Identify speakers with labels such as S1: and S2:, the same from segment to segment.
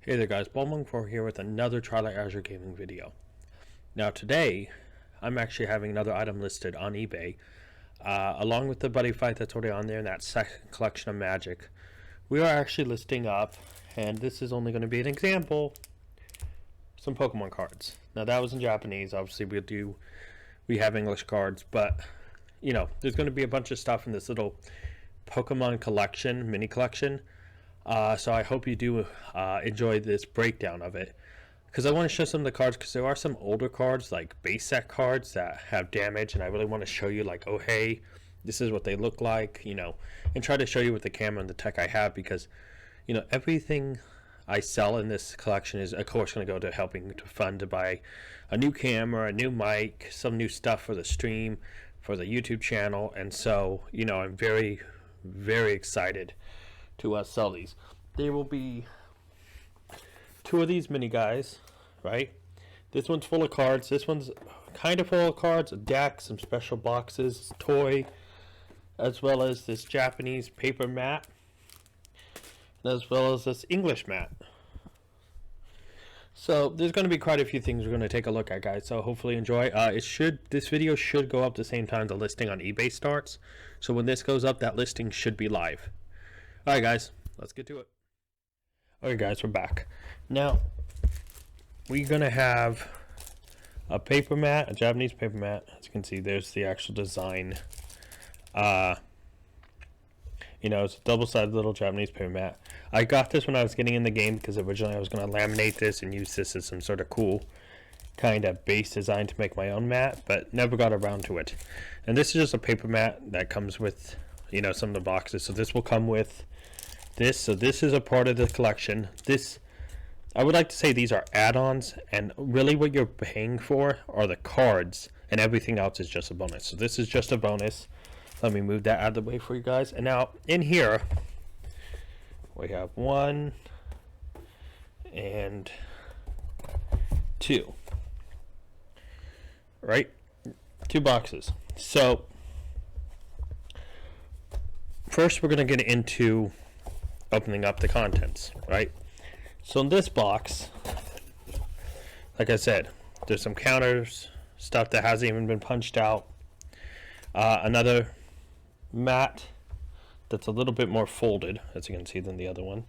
S1: Hey there guys, Ballmonk4 here with another Twilight Azure gaming video. Now today, I'm actually having another item listed on eBay, along with the buddy fight that's already on there and that second collection of magic. We are actually listing up, and this is only going to be an example, some Pokemon cards. Now that was in Japanese, obviously we have English cards, but you know, there's going to be a bunch of stuff in this little Pokemon collection, mini collection. So I hope you do enjoy this breakdown of it, because I want to show some of the cards, because there are some older cards like base set cards that have damage, and I really want to show you like, oh hey, this is what they look like, you know, and try to show you with the camera and the tech I have, because you know everything I sell in this collection is of course going to go to helping to fund to buy a new camera, a new mic, some new stuff for the stream, for the YouTube channel. And so you know, I'm very excited to sell these. There will be two of these mini guys, right? This one's full of cards, this one's kind of full of cards, a deck, some special boxes, toy, as well as this Japanese paper mat, as well as this English mat. So there's going to be quite a few things we're going to take a look at, guys, so hopefully enjoy. This video should go up the same time the listing on eBay starts, so when this goes up, that listing should be live. Alright guys, let's get to it. Alright guys, we're back. Now, we're going to have a paper mat, a Japanese paper mat. As you can see, there's the actual design. You know, it's a double-sided little Japanese paper mat. I got this when I was getting in the game, because originally I was going to laminate this and use this as some sort of cool kind of base design to make my own mat, but never got around to it. And this is just a paper mat that comes with, you know, some of the boxes. So this will come with this. So this is a part of the collection. This, I would like to say, these are add-ons, and really what you're paying for are the cards, and everything else is just a bonus. So this is just a bonus. Let me move that out of the way for you guys. And now in here we have 1 and 2, right? 2 boxes. So first we're going to get into opening up the contents, right? So in this box, like I said, there's some counters, stuff that hasn't even been punched out, another mat that's a little bit more folded, as you can see, than the other one.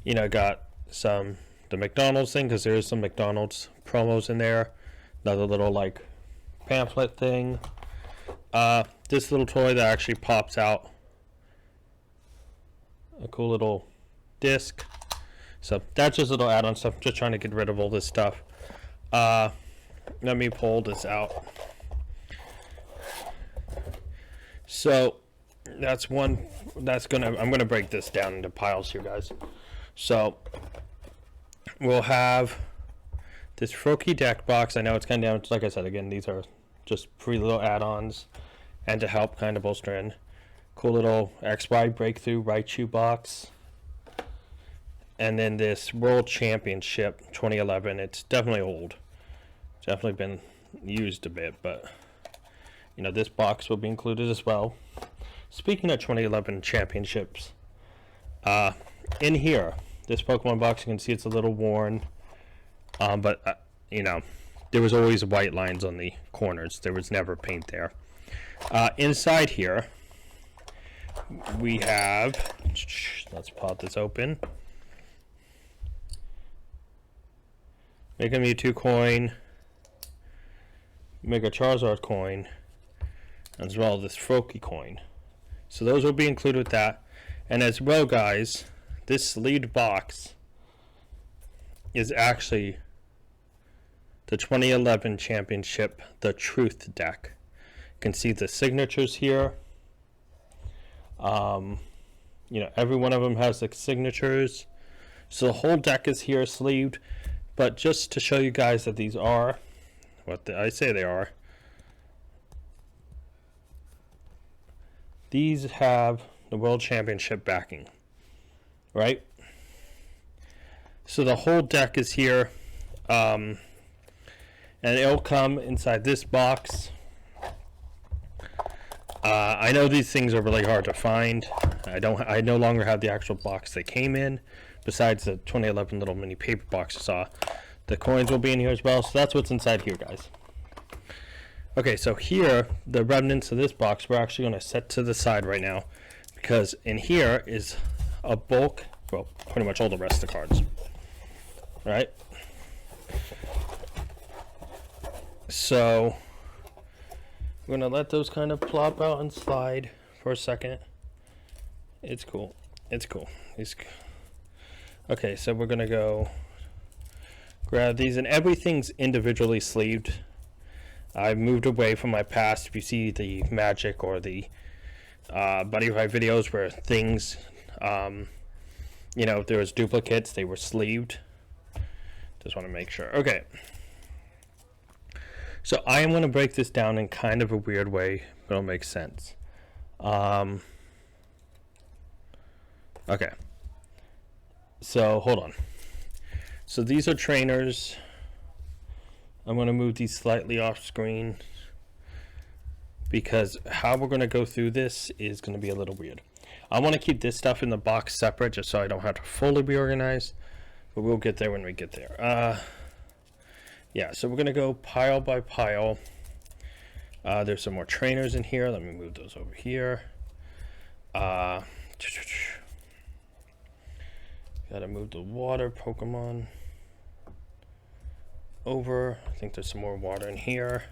S1: You know, got the McDonald's thing, because there is some McDonald's promos in there, another little like pamphlet thing, this little toy that actually pops out, a cool little disc. So that's just a little add-on stuff. I'm just trying to get rid of all this stuff. Let me pull this out. So that's one. I'm gonna break this down into piles here, guys. So we'll have this Froakie deck box. I know it's kind of down. Like I said, again, these are just free little add-ons, and to help kind of bolster in. Cool little XY Breakthrough Raichu box. And then this World Championship 2011. It's definitely old. It's definitely been used a bit, but you know, this box will be included as well. Speaking of 2011 championships, in here, this Pokemon box, you can see it's a little worn, but you know, there was always white lines on the corners. There was never paint there. Inside here, we have, let's pop this open, Mega Mewtwo coin, Mega Charizard coin, as well as this Froakie coin. So those will be included with that. And as well, guys, this sleeved box is actually the 2011 championship, the Truth deck. You can see the signatures here. You know, every one of them has the signatures. So the whole deck is here sleeved. But just to show you guys that these are what I say they are, these have the World Championship backing, right? So the whole deck is here, and it'll come inside this box. I know these things are really hard to find. I no longer have the actual box they came in, besides the 2011 little mini paper box I saw. The coins will be in here as well, so that's what's inside here, guys. Okay, so here, the remnants of this box, we're actually going to set to the side right now, because in here is a bulk, well, pretty much all the rest of the cards. Right? So, we're going to let those kind of plop out and slide for a second. It's cool. It's cool. Okay, so we're going to go grab these, and everything's individually sleeved. I've moved away from my past. If you see the Magic or the Buddy Fight videos where things, you know, if there was duplicates, they were sleeved. Just want to make sure. Okay. So I am going to break this down in kind of a weird way, but it'll make sense. Okay. So hold on. So these are trainers. I'm going to move these slightly off screen because how we're going to go through this is going to be a little weird. I want to keep this stuff in the box separate just so I don't have to fully reorganize, but we'll get there when we get there. Yeah, so we're going to go pile by pile. There's some more trainers in here. Let me move those over here. Gotta move the water Pokemon over. I think there's some more water in here.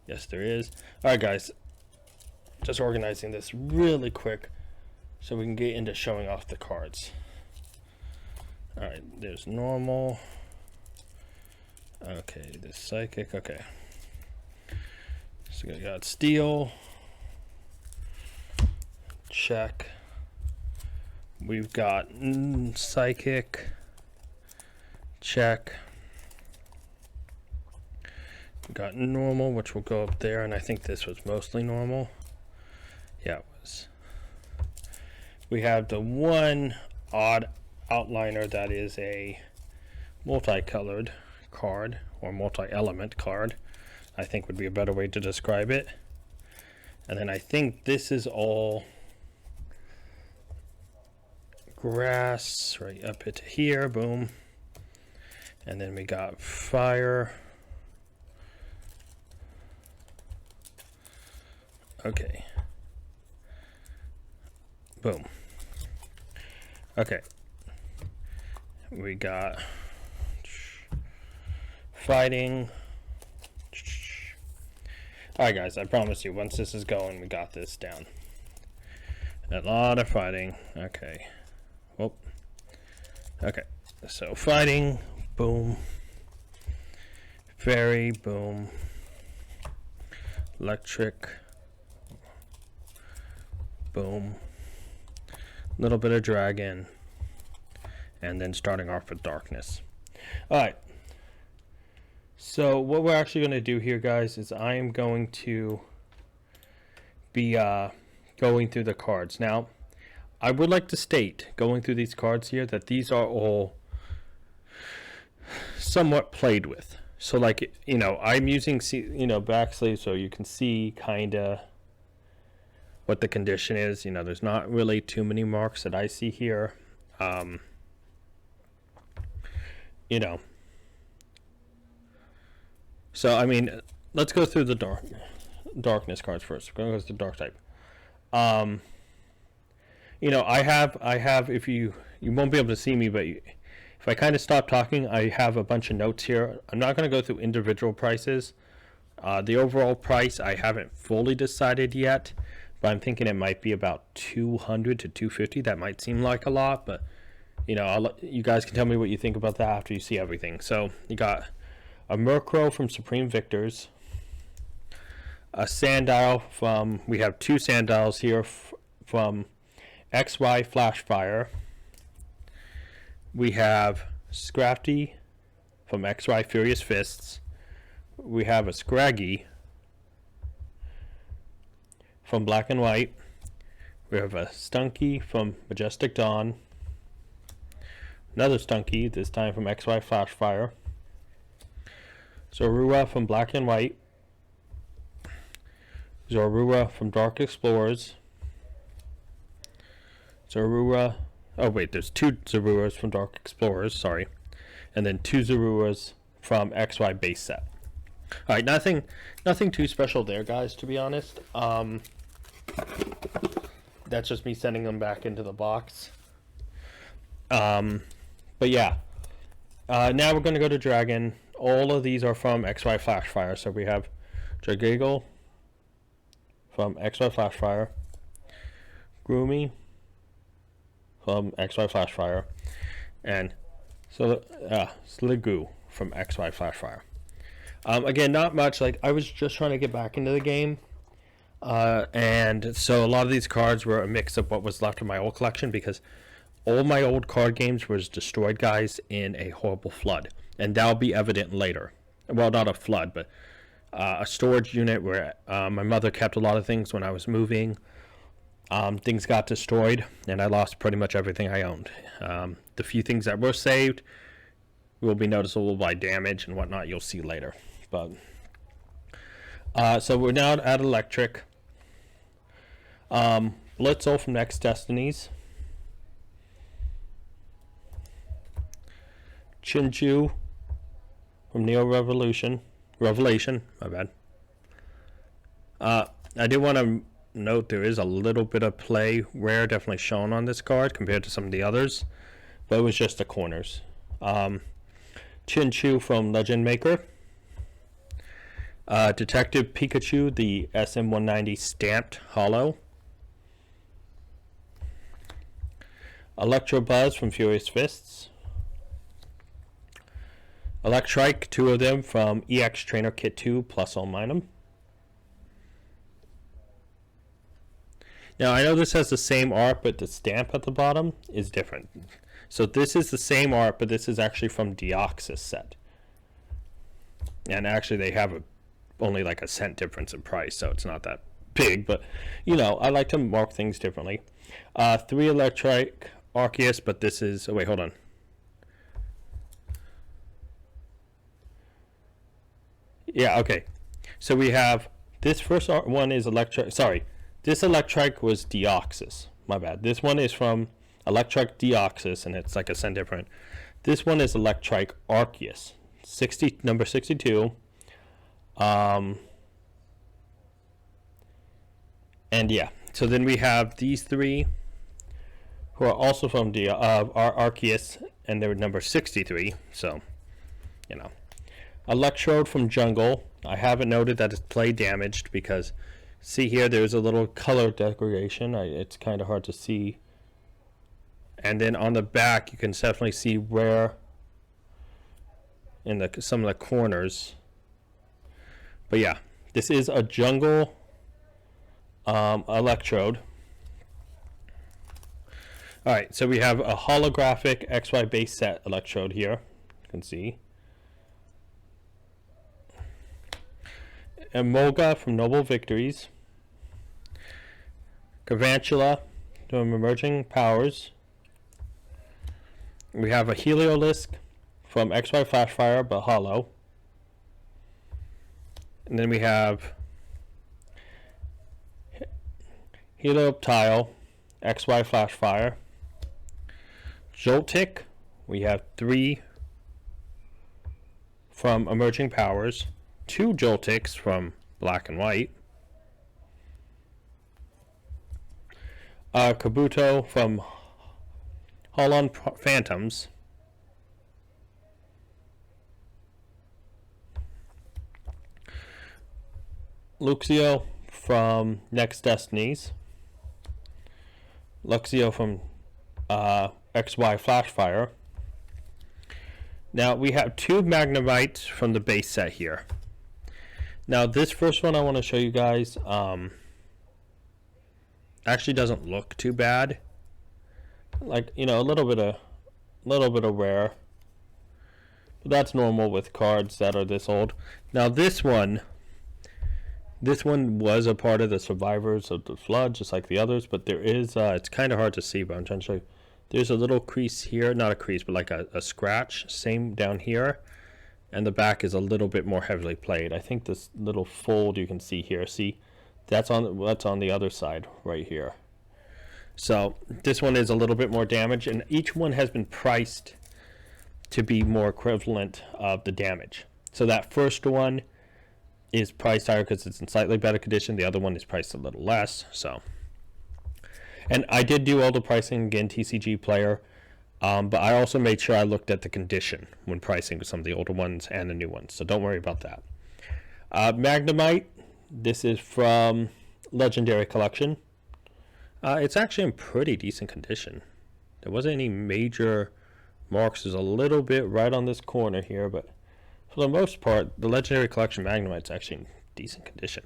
S1: Yes, there is. All right, guys. Just organizing this really quick so we can get into showing off the cards. All right, there's normal. Okay, this psychic. Okay. So we got steel. Check. We've got psychic. Check. We got normal, which will go up there, and I think this was mostly normal. Yeah, it was. We have the one odd outliner that is a multicolored card, or multi-element card, I think would be a better way to describe it. And then I think this is all grass right up into here, boom. And then we got fire. Okay. Boom. Okay. We got fighting. Alright guys, I promise you, once this is going, we got this down. A lot of fighting. Okay. Whoop. Okay. So fighting, boom. Fairy, boom. Electric. Boom. Little bit of dragon. And then starting off with darkness. Alright. So what we're actually going to do here, guys, is I am going to be going through the cards. Now, I would like to state, going through these cards here, that these are all somewhat played with. So like, you know, I'm using, you know, back sleeves so you can see kind of what the condition is. You know, there's not really too many marks that I see here. You know, so I mean, let's go through the darkness cards first. We're going to go to the dark type. You know, I have, if you won't be able to see me, but if I kind of stop talking, I have a bunch of notes here. I'm not going to go through individual prices. The overall price I haven't fully decided yet, but I'm thinking it might be about $200 to $250. That might seem like a lot, but you know, you guys can tell me what you think about that after you see everything. So you got a Murkrow from Supreme Victors, a Sandile from, we have two Sandiles here from XY Flashfire. We have Scrafty from XY Furious Fists. We have a Scraggy from Black and White. We have a Stunky from Majestic Dawn. Another Stunky, this time from XY Flashfire. Zorua from Black and White. Zorua from Dark Explorers. Zorua. Oh wait, there's 2 Zoruas from Dark Explorers, sorry. And then 2 Zoruas from XY base set. Alright, nothing too special there, guys, to be honest. That's just me sending them back into the box. But yeah. Now we're going to go to Dragon. All of these are from XY Flashfire. So we have Dragiggle from XY Flashfire. Groomy from XY Flashfire. And Sliggoo from XY Flashfire. Again, not much. Like, I was just trying to get back into the game. And so a lot of these cards were a mix of what was left of my old collection, because all my old card games was destroyed, guys, in a horrible flood. And that'll be evident later. Well, not a flood, but a storage unit where my mother kept a lot of things when I was moving. Things got destroyed, and I lost pretty much everything I owned. The few things that were saved will be noticeable by damage and whatnot. You'll see later. But so we're now at Electric. Blitzel from Next Destinies. Chinju from Neo Revelation, my bad. I do want to note there is a little bit of play rare definitely shown on this card compared to some of the others, but it was just the corners. Chinchu from Legend Maker. Detective Pikachu, the SM190 stamped holo. Electrobuzz from Furious Fists. Electrike, 2 of them from EX Trainer Kit 2 plus Alminum. Now I know this has the same art, but the stamp at the bottom is different. So this is the same art, but this is actually from Deoxys set. And actually they have only like a cent difference in price, so it's not that big, but you know, I like to mark things differently. 3 Electric Arceus, but this is, oh wait, hold on. Yeah, okay. So we have this first one is Electric. Sorry, this Electric was Deoxys. My bad. This one is from Electric Deoxys, and it's like a cent different. This one is Electric Arceus, number 62. And yeah, so then we have these 3 who are also from Arceus, and they're number 63. So, you know. Electrode from Jungle. I haven't noted that it's play damaged because, see here, there's a little color degradation. It's kind of hard to see. And then on the back, you can definitely see where in some of the corners. But yeah, this is a Jungle Electrode. Alright, so we have a holographic XY base set Electrode here. You can see. Emolga from Noble Victories. Cavantula from Emerging Powers. We have a Heliolisk from XY Flashfire, but hollow. And then we have Helioptile, XY Flashfire. Joltik, we have 3 from Emerging Powers. 2 Joltiks from Black and White. Kabuto from Holon Phantoms. Luxio from Next Destinies. Luxio from XY Flashfire. Now we have 2 Magnemites from the base set here. Now this first one I want to show you guys actually doesn't look too bad. Like, you know, a little bit of wear. But that's normal with cards that are this old. Now this one was a part of the survivors of the flood, just like the others, but there is it's kind of hard to see, but I'm trying to show you. There's a little crease here, not a crease, but like a scratch, same down here. And the back is a little bit more heavily played. I think this little fold you can see here, see That's on the other side right here. So this one is a little bit more damage, and each one has been priced to be more equivalent of the damage. So that first one is priced higher because it's in slightly better condition. The other one is priced a little less. So, and I did do all the pricing again, TCG Player, but I also made sure I looked at the condition when pricing some of the older ones and the new ones. So don't worry about that. Magnemite. This is from Legendary Collection. It's actually in pretty decent condition. There wasn't any major marks. There's a little bit right on this corner here, but for the most part, the Legendary Collection Magnemite's actually in decent condition.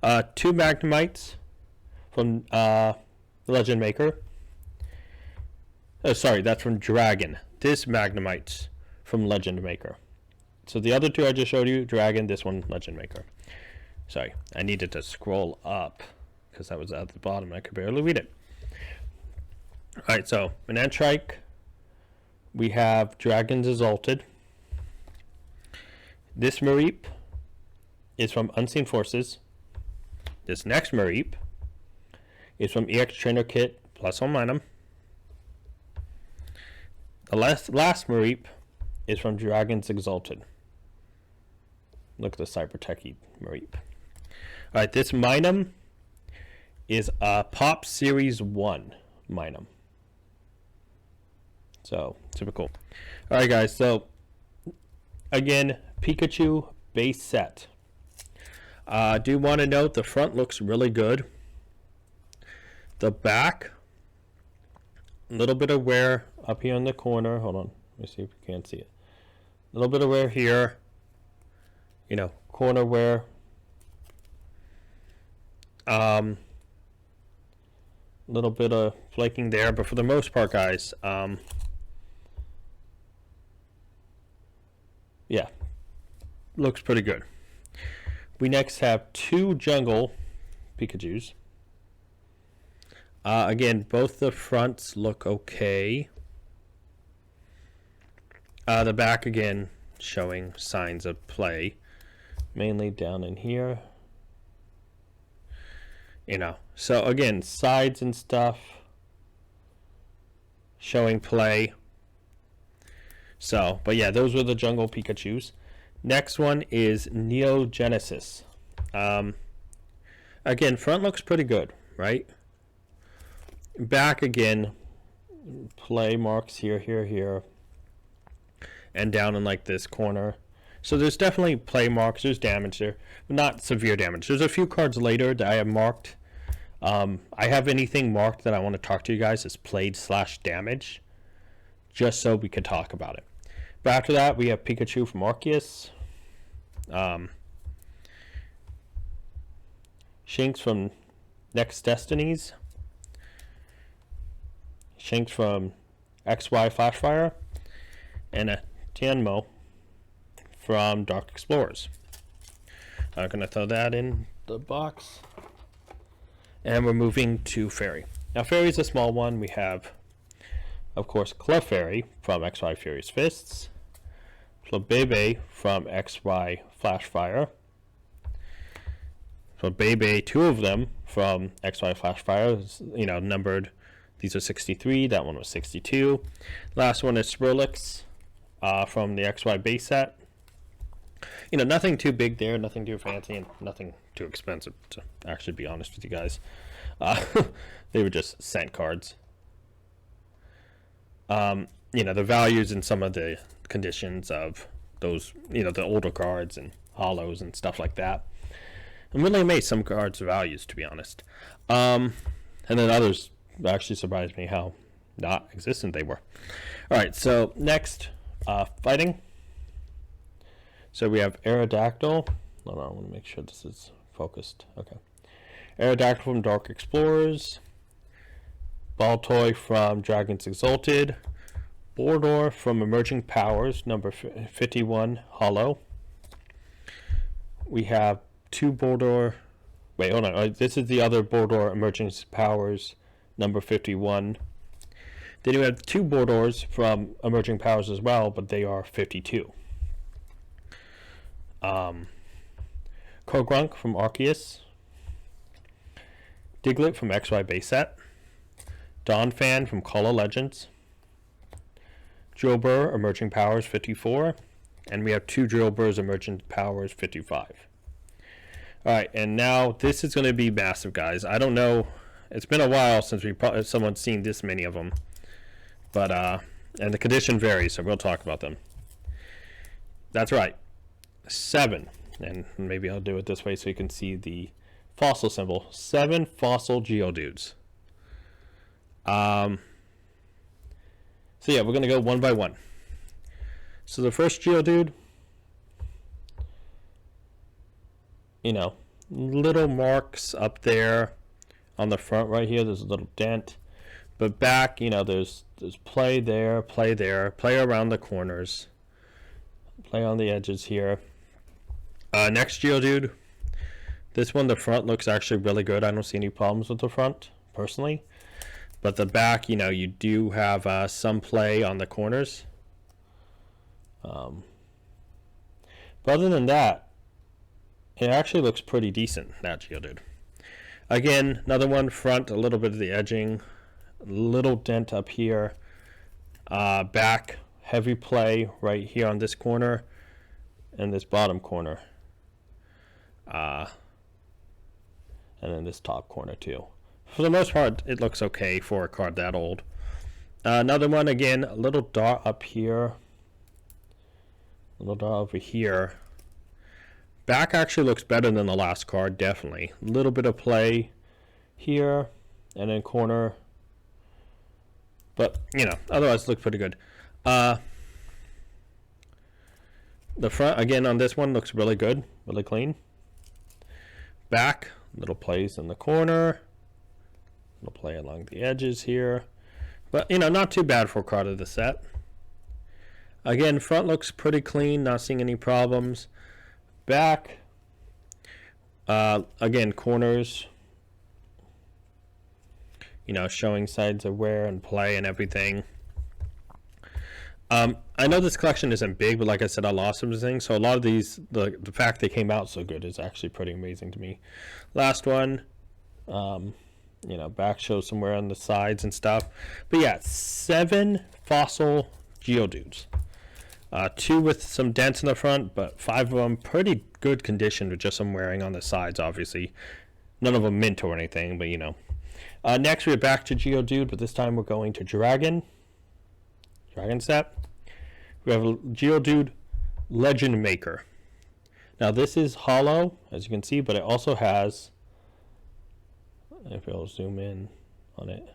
S1: 2 Magnemites from Legend Maker. Oh, sorry, that's from Dragon. This Magnemite's from Legend Maker. So the other 2 I just showed you, Dragon, this one, Legend Maker. Sorry, I needed to scroll up because that was at the bottom. I could barely read it. Alright, so Manantrike, we have Dragons Exalted. This Mareep is from Unseen Forces. This next Mareep is from EX Trainer Kit Plus Momentum. The last Mareep is from Dragons Exalted. Look at the Cyber Techie Mareep. Alright, this Minum is a Pop Series 1 Minum. So, super cool. Alright guys, so again, Pikachu base set. I do want to note the front looks really good. The back, a little bit of wear up here in the corner. Hold on, let me see if you can see it. A little bit of wear here. You know, corner wear. Little bit of flaking there, but for the most part, guys, yeah, looks pretty good. We next have 2 Jungle Pikachus. Again, both the fronts look okay. The back, again, showing signs of play, mainly down in here. You know, so again, sides and stuff showing play. So, but yeah, those were the Jungle Pikachus. Next one is Neo Genesis. Again, front looks pretty good, right? Back again, play marks here, here, here, and down in like this corner. So there's definitely play marks. There's damage there, but not severe damage. There's a few cards later that I have marked. I have anything marked that I want to talk to you guys as played/damage, just so we could talk about it. But after that, we have Pikachu from Arceus. Shinx from Next Destinies. Shinx from XY Flashfire. And a Tianmo from Dark Explorers. I'm going to throw that in the box. And we're moving to Fairy. Now, Fairy's a small one. We have, of course, Clefairy from XY Furious Fists. Flabebe from XY Flashfire. Flabebe, 2 of them from XY Flashfire, you know, numbered. These are 63. That one was 62. Last one is Swirlix from the XY base set. You know, nothing too big there, nothing too fancy, and nothing too expensive, to actually be honest with you guys. They were just cent cards. You know, the values and some of the conditions of those, you know, the older cards and hollows and stuff like that. I'm really amazed some cards' values, to be honest. And then others actually surprised me how not existent they were. Alright, so next, fighting. So we have Aerodactyl. Hold on, I want to make sure this is focused. Okay. Aerodactyl from Dark Explorers. Baltoy from Dragons Exalted. Bordor from Emerging Powers, number 51, Hollow. We have 2 Bordor. Wait, hold on. This is the other Bordor Emerging Powers, number 51. Then you have 2 Bordors from Emerging Powers as well, but they are 52. Kogrunk from Arceus. Diglett from XY base set, Dawn Fan from Call of Legends, Drill Burr Emerging Powers 54, and we have 2 Drill Burrs Emerging Powers 55. Alright, and now this is going to be massive, guys. I don't know, it's been a while since someone's seen this many of them, but and the condition varies, so we'll talk about them. That's right, 7, and maybe I'll do it this way so you can see the fossil symbol. 7 fossil Geodudes. So yeah, we're going to go one by one. So the first Geodude, you know, little marks up there on the front right here. There's a little dent, but back, you know, there's play there, play around the corners, play on the edges here. Next Geodude, this one, the front looks actually really good. I don't see any problems with the front personally, but the back, you know, you do have some play on the corners. But other than that, it actually looks pretty decent, that Geodude. Again, another one, front, a little bit of the edging, a little dent up here. Back, heavy play right here on this corner and this bottom corner. And then this top corner too. For the most part, it looks okay for a card that old. Another one, again, a little dot up here. A little dot over here. Back actually looks better than the last card, definitely. A little bit of play here and then corner. But, you know, otherwise it looks pretty good. The front, again, on this one looks really good, really clean. Back, little plays in the corner. Little play along the edges here. But, you know, not too bad for a card of the set. Again, front looks pretty clean, not seeing any problems. Back, again, corners, you know, showing sides of wear and play and everything. I know this collection isn't big, but like I said, I lost some things, so a lot of these, the fact they came out so good is actually pretty amazing to me. Last one, you know, back shows somewhere on the sides and stuff. But yeah, 7 fossil Geodudes. 2 with some dents in the front, but 5 of them pretty good condition with just some wearing on the sides, obviously. None of them mint or anything, but you know. Next, we're back to Geodude, but this time we're going to Dragon set. We have a Geodude Legend Maker. Now, this is hollow, as you can see, but it also has, if I'll zoom in on it.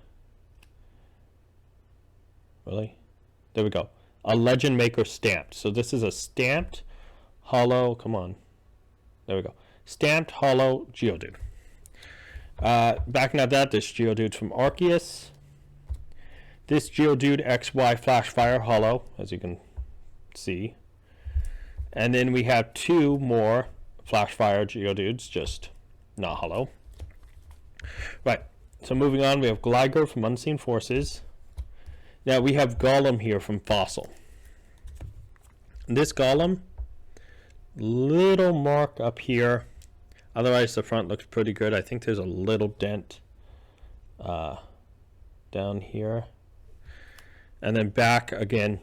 S1: Really? There we go. A Legend Maker stamped. So this is a stamped hollow, come on, there we go, stamped hollow Geodude. Backing out that, this Geodude's from Arceus. This Geodude XY Flash Fire hollow, as you can see. And then we have 2 more Flash Fire Geodudes, just not hollow. Right, so moving on, we have Gligar from Unseen Forces. Now we have Golem here from Fossil. This Golem, little mark up here. Otherwise the front looks pretty good. I think there's a little dent down here. And then back again,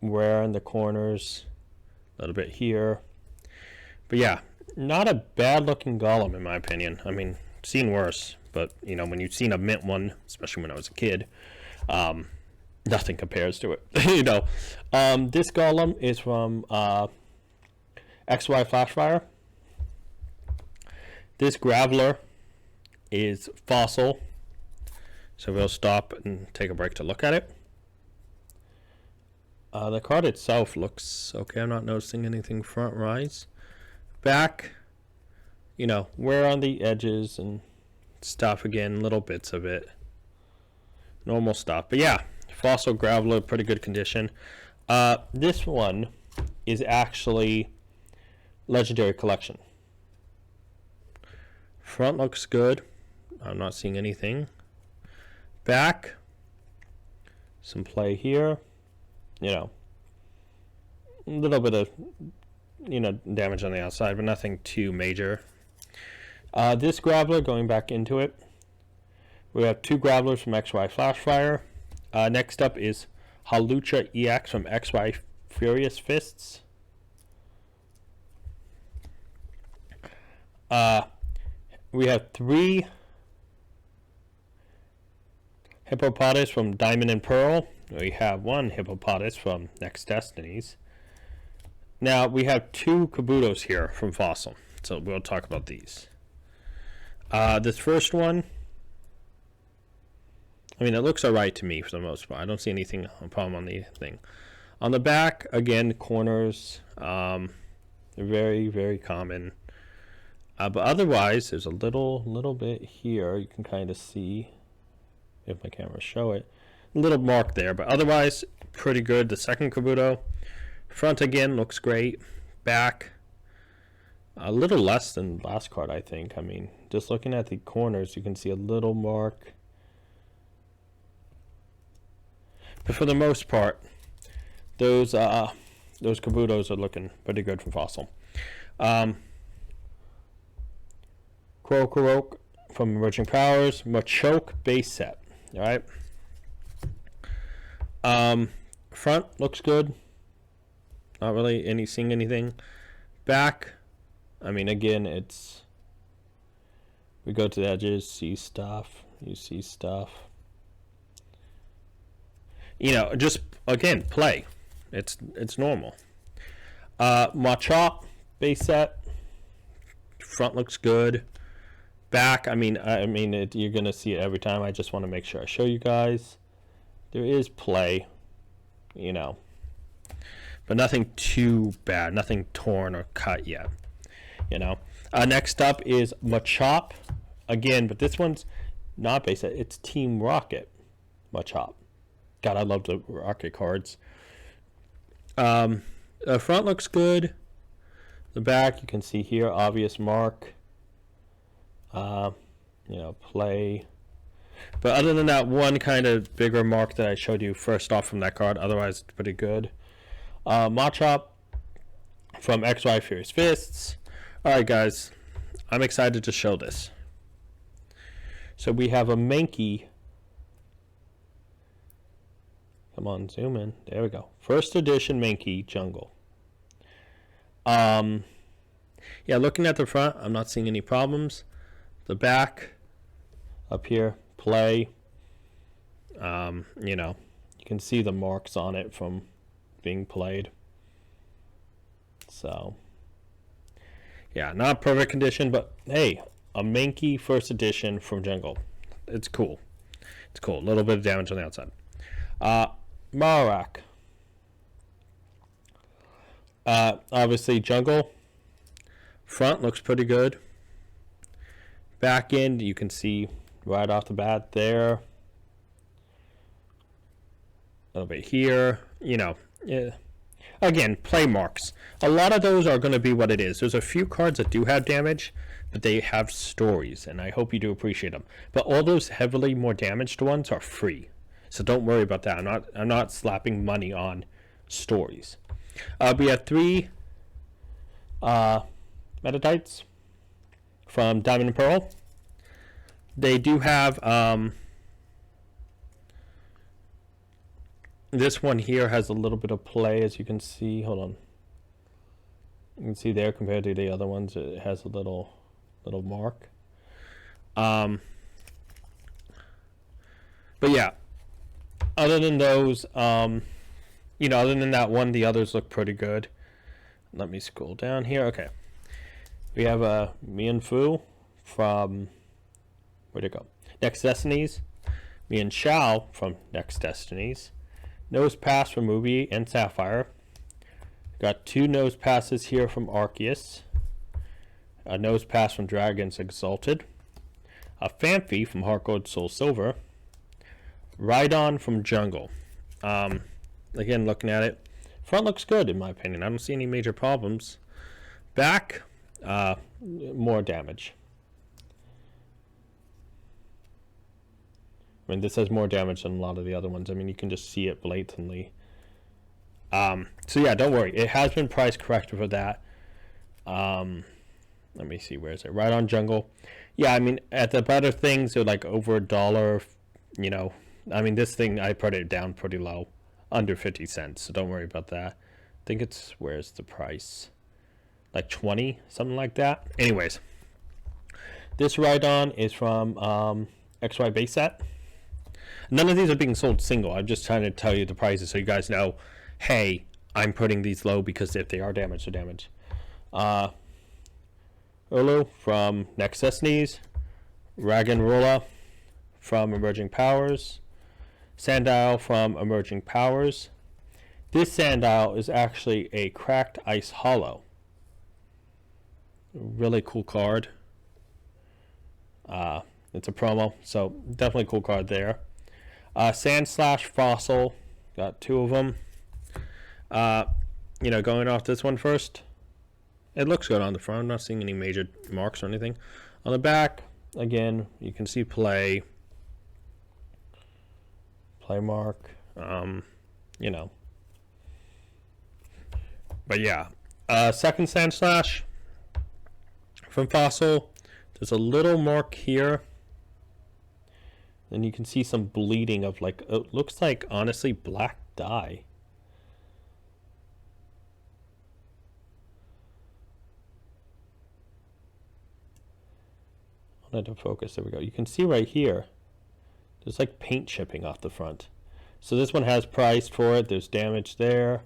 S1: wear in the corners, a little bit here. But yeah, not a bad looking Golem in my opinion. I mean, seen worse, but you know, when you've seen a mint one, especially when I was a kid, nothing compares to it. You know, this Golem is from XY Flashfire. This Graveler is Fossil. So we'll stop and take a break to look at it. The card itself looks okay. I'm not noticing anything front rise. Back, you know, wear on the edges and stuff again, little bits of it. Normal stuff. But yeah, Fossil Graveler, pretty good condition. This one is actually Legendary Collection. Front looks good. I'm not seeing anything. Back, some play here. You know, a little bit of, you know, damage on the outside, but nothing too major. This Graveler, going back into it, We have 2 Gravelers from XY Flashfire. Next up is Halucha EX from XY Furious Fists. We have 3 Hippopotas from Diamond and Pearl. We have 1 Hippopotas from Next Destinies. Now we have 2 Kabutos here from Fossil, so we'll talk about these. This first one, I mean, it looks alright to me for the most part. I don't see anything, a problem on the thing. On the back, again, corners, very, very common. But otherwise, there's a little bit here. You can kind of see, if my camera show it, a little mark there. But otherwise, pretty good. The second Kabuto, front again looks great. Back, a little less than last card, I think. I mean, just looking at the corners, you can see a little mark. But for the most part, those Kabutos are looking pretty good from Fossil. Krokorok from Emerging Powers, Machoke base set. Alright. Front looks good. Not really seeing anything. Back, I mean, again, it's, we go to the edges, see stuff, you see stuff. You know, just, again, play. It's normal. Machop base set. Front looks good. Back, I mean, you're going to see it every time. I just want to make sure I show you guys. There is play, you know. But nothing too bad. Nothing torn or cut yet, you know. Next up is Machop. Again, but this one's not base set. It's Team Rocket Machop. God, I love the Rocket cards. The front looks good. The back, you can see here, obvious mark. You know, play. But other than that one kind of bigger mark that I showed you first off from that card, otherwise it's pretty good. Machop from XY Furious Fists. Alright guys, I'm excited to show this. So we have a Mankey. Come on, zoom in. There we go. First edition Mankey Jungle. Yeah, looking at the front, I'm not seeing any problems. The back, up here, play. You know, you can see the marks on it from being played. So, yeah, not perfect condition, but hey, a Mankey first edition from Jungle. It's cool. It's cool. A little bit of damage on the outside. Marak. Obviously Jungle. Front looks pretty good. Back end, you can see right off the bat there. A little bit here. You know, yeah. Again, play marks. A lot of those are going to be what it is. There's a few cards that do have damage, but they have stories, and I hope you do appreciate them. But all those heavily more damaged ones are free. So don't worry about that. I'm not slapping money on stories. We have 3 Metatites from Diamond and Pearl. They do have this one here has a little bit of play, as you can see. Hold on. You can see there compared to the other ones, it has a little mark. But yeah, other than those, you know, other than that one, the others look pretty good. Let me scroll down here. Okay, we have a Mianfu from, where'd it go? Next Destinies. Mian Shao from Next Destinies. Nose Pass from Ruby and Sapphire. Got 2 Nose Passes here from Arceus. A Nose Pass from Dragons Exalted. A Phanpy from Heart Gold Soul Silver. Rhydon from Jungle. Again, looking at it, front looks good in my opinion. I don't see any major problems. Back, more damage. I mean, this has more damage than a lot of the other ones. I mean, you can just see it blatantly. So yeah, don't worry. It has been price corrected for that. Let me see, where is it? Right on Jungle. Yeah, I mean, at the better things, they're like over $1. You know, I mean, this thing I put it down pretty low, under 50 cents. So don't worry about that. I think it's, where's the price? Like 20, something like that. Anyways, this ride-on is from XY base set. None of these are being sold single. I'm just trying to tell you the prices so you guys know, hey, I'm putting these low because if they are damaged, they're damaged. Ulu from Next Destinies. Rag'n'Rolla from Emerging Powers. Sandile from Emerging Powers. This Sandile is actually a Cracked Ice Hollow. Really cool card. It's a promo, so definitely a cool card there. Sandslash Fossil, got 2 of them. You know, going off this one first, it looks good on the front. I'm not seeing any major marks or anything. On the back, again, you can see play mark, you know. But yeah, second Sandslash from Fossil. There's a little mark here. And you can see some bleeding of like, it looks like honestly black dye. Out of focus, there we go. You can see right here, there's like paint chipping off the front. So this one has price for it. There's damage there.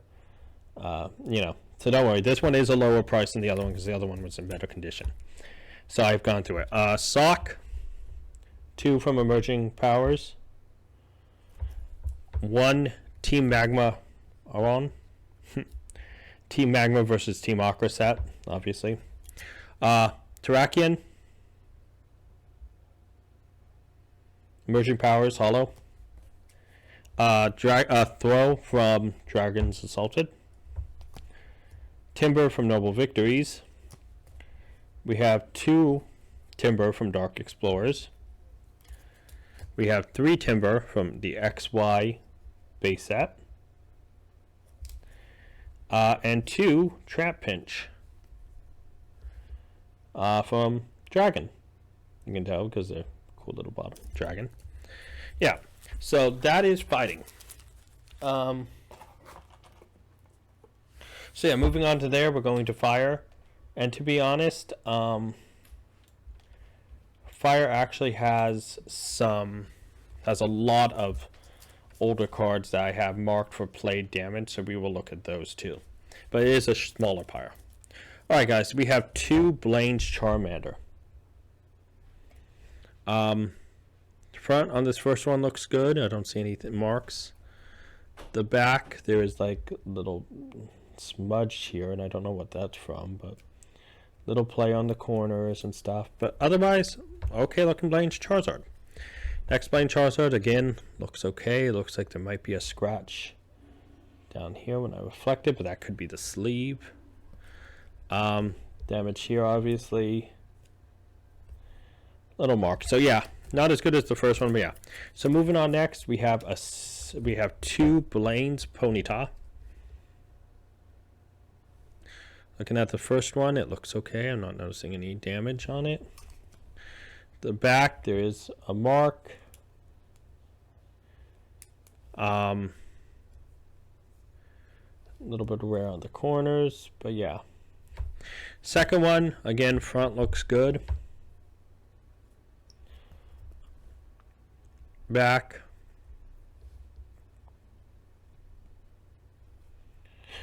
S1: You know, so don't worry. This one is a lower price than the other one because the other one was in better condition. So I've gone through it. Sock, 2 from Emerging Powers. 1 Team Magma Aron. Team Magma versus Team Aqua set, obviously. Terrakion. Emerging Powers Hollow. Throw from Dragons Assaulted. Timber from Noble Victories. We have 2 Timber from Dark Explorers. We have 3 Timber from the XY base set. And 2 Trap Pinch from Dragon. You can tell because they're cool little bottom dragon. Yeah, so that is fighting. So yeah, moving on to there, we're going to fire. And to be honest, fire actually has a lot of older cards that I have marked for played damage, so we will look at those too. But it is a smaller fire. Alright guys, we have 2 Blaine's Charmander. Front on this first one looks good. I don't see any marks. The back, there is like little smudge here, and I don't know what that's from, but little play on the corners and stuff. But otherwise, okay looking Blaine's Charizard. Next Blaine's Charizard, again, looks okay. It looks like there might be a scratch down here when I reflect it, but that could be the sleeve. Damage here, obviously. Little mark. So yeah, not as good as the first one, but yeah. So moving on next, we have 2 Blaine's Ponyta. Looking at the first one, it looks okay. I'm not noticing any damage on it. The back, there is a mark. A little bit of wear on the corners, but yeah. Second one, again, front looks good. Back.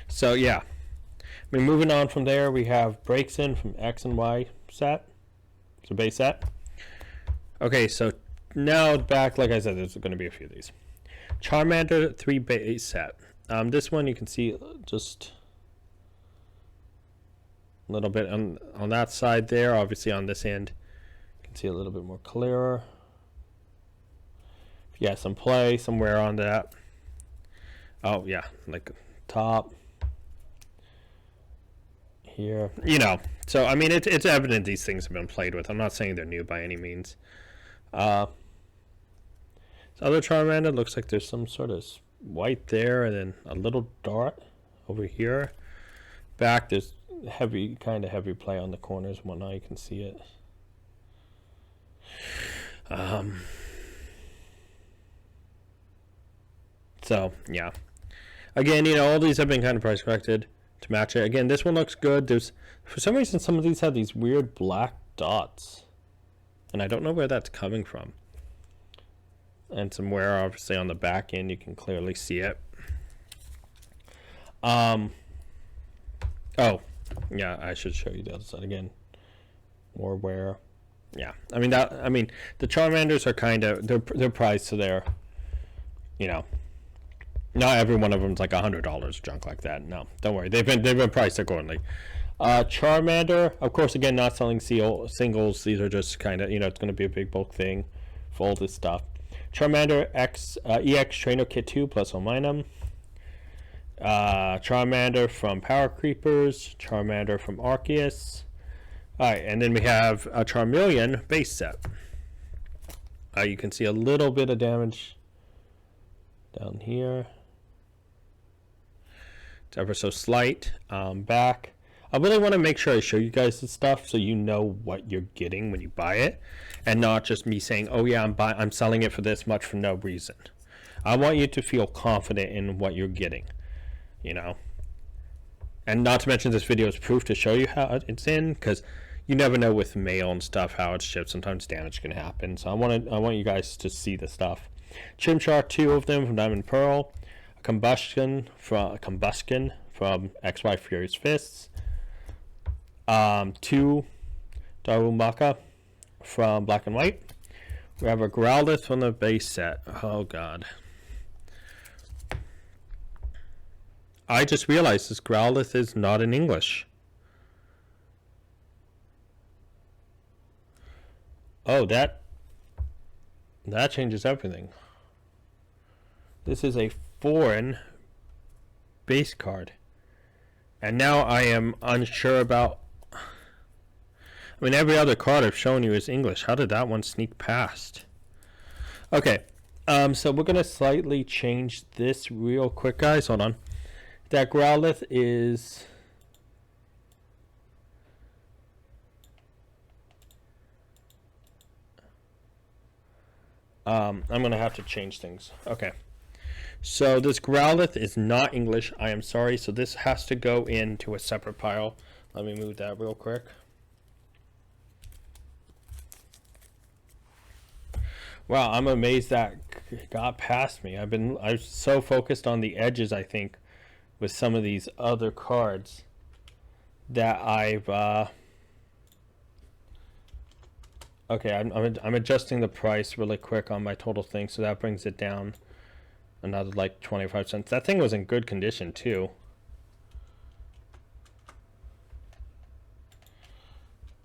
S1: So yeah. I mean, moving on from there, we have Breaks In from X and Y set. It's a base set. Okay, so now back, like I said, there's going to be a few of these. Charmander 3 base set. This one you can see just a little bit on that side there. Obviously on this end, you can see a little bit more clearer. Yeah, some play, some wear on that. Oh yeah, like top here, you know. So I mean, it's evident these things have been played with. I'm not saying they're new by any means. This other Charmander looks like there's some sort of white there, and then a little dot over here. Back, there's kind of heavy play on the corners and whatnot. You can see it. So yeah, again, all these have been kind of price corrected to match it. Again, this one looks good. There's, for some reason, some of these have these weird black dots, and I don't know where that's coming from. And some wear, obviously, on the back end, you can clearly see it. Oh, yeah, I should show you the other side again. More wear. Yeah, I mean the Charmanders are kind of they're priced so they're, not every one of them's like $100 junk like that. No, don't worry, they've been priced accordingly. Charmander, of course, again, not selling singles. These are just kind of, it's going to be a big bulk thing for all this stuff. Charmander EX Trainer Kit 2 plus Ominum. Charmander from Power Creepers. Charmander from Arceus. Alright, and then we have a Charmeleon base set. You can see a little bit of damage down here. It's ever so slight. Back. I really want to make sure I show you guys this stuff so you know what you're getting when you buy it, and not just me saying, "Oh yeah, I'm selling it for this much for no reason." I want you to feel confident in what you're getting, And not to mention, this video is proof to show you how it's in, because you never know with mail and stuff how it's shipped. Sometimes damage can happen. So I want you guys to see the stuff. Chimchar, 2 of them from Diamond Pearl. A Combustion from XY Furious Fists. 2 Darumaka from Black and White. We have a Growlithe from the base set. Oh god. I just realized this Growlithe is not in English. Oh, that changes everything. This is a foreign base card. And now I am unsure about... I mean, every other card I've shown you is English. How did that one sneak past? Okay, so we're going to slightly change this real quick, guys. Hold on. That Growlithe is... I'm going to have to change things. Okay. So this Growlithe is not English. I am sorry. So this has to go into a separate pile. Let me move that real quick. Wow, I'm amazed that got past me. I was so focused on the edges, I think, with some of these other cards that I've okay, I'm adjusting the price really quick on my total thing, so that brings it down another like 25 cents. That thing was in good condition too.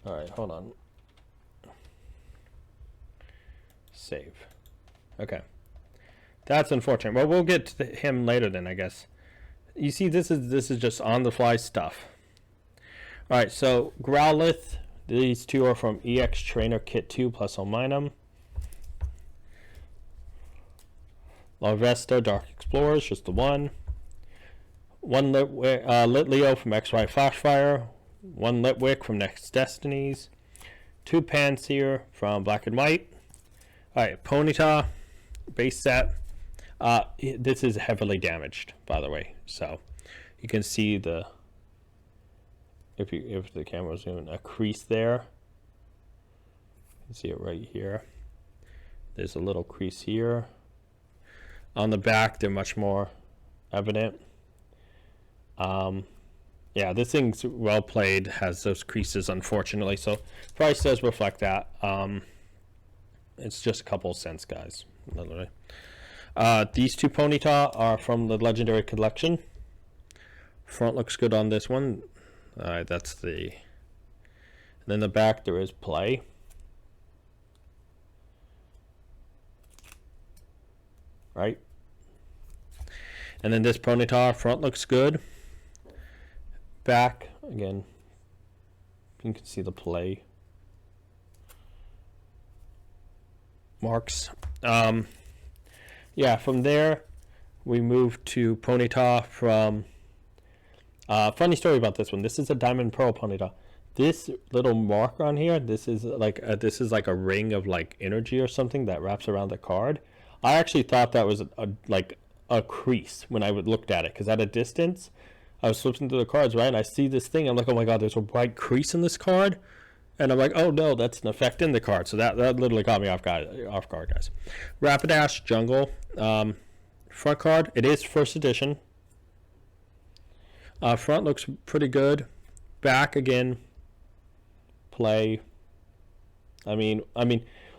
S1: All right, hold on. Save. Okay, that's unfortunate. Well, we'll get to him later then, I guess. You see, this is just on the fly stuff. All right, so Growlithe, these 2 are from EX Trainer Kit 2 plus Ominum. Larvesta Dark Explorers, just the 1. 1 Litleo from XY Flashfire. 1 Litwick from Next Destinies. 2 Panseer from Black and White. Alright, Ponyta base set. This is heavily damaged, by the way. So you can see the, if the camera's doing a crease there. You can see it right here. There's a little crease here. On the back, they're much more evident. Yeah, this thing's well played, has those creases, unfortunately. So price does reflect that. It's just a couple of cents, guys, literally. These 2 Ponyta are from the Legendary Collection. Front looks good on this one. Alright, that's the... And then the back, there is play. Right? And then this Ponyta, front looks good. Back, again, you can see the play marks. Yeah, from there we move to Ponyta from funny story about this one. This is a Diamond Pearl Ponyta. this little mark on here, this is like a ring of like energy or something that wraps around the card. I actually thought that was like a crease when I looked at it, because at a distance I was flipping through the cards, right, and I see this thing. I'm like, oh my god, there's a white crease in this card, and I'm like, oh no, that's an effect in the card. So that literally caught me off guard, guys. Rapidash Jungle, front card. It is first edition. Front looks pretty good. Back again. Play. I mean,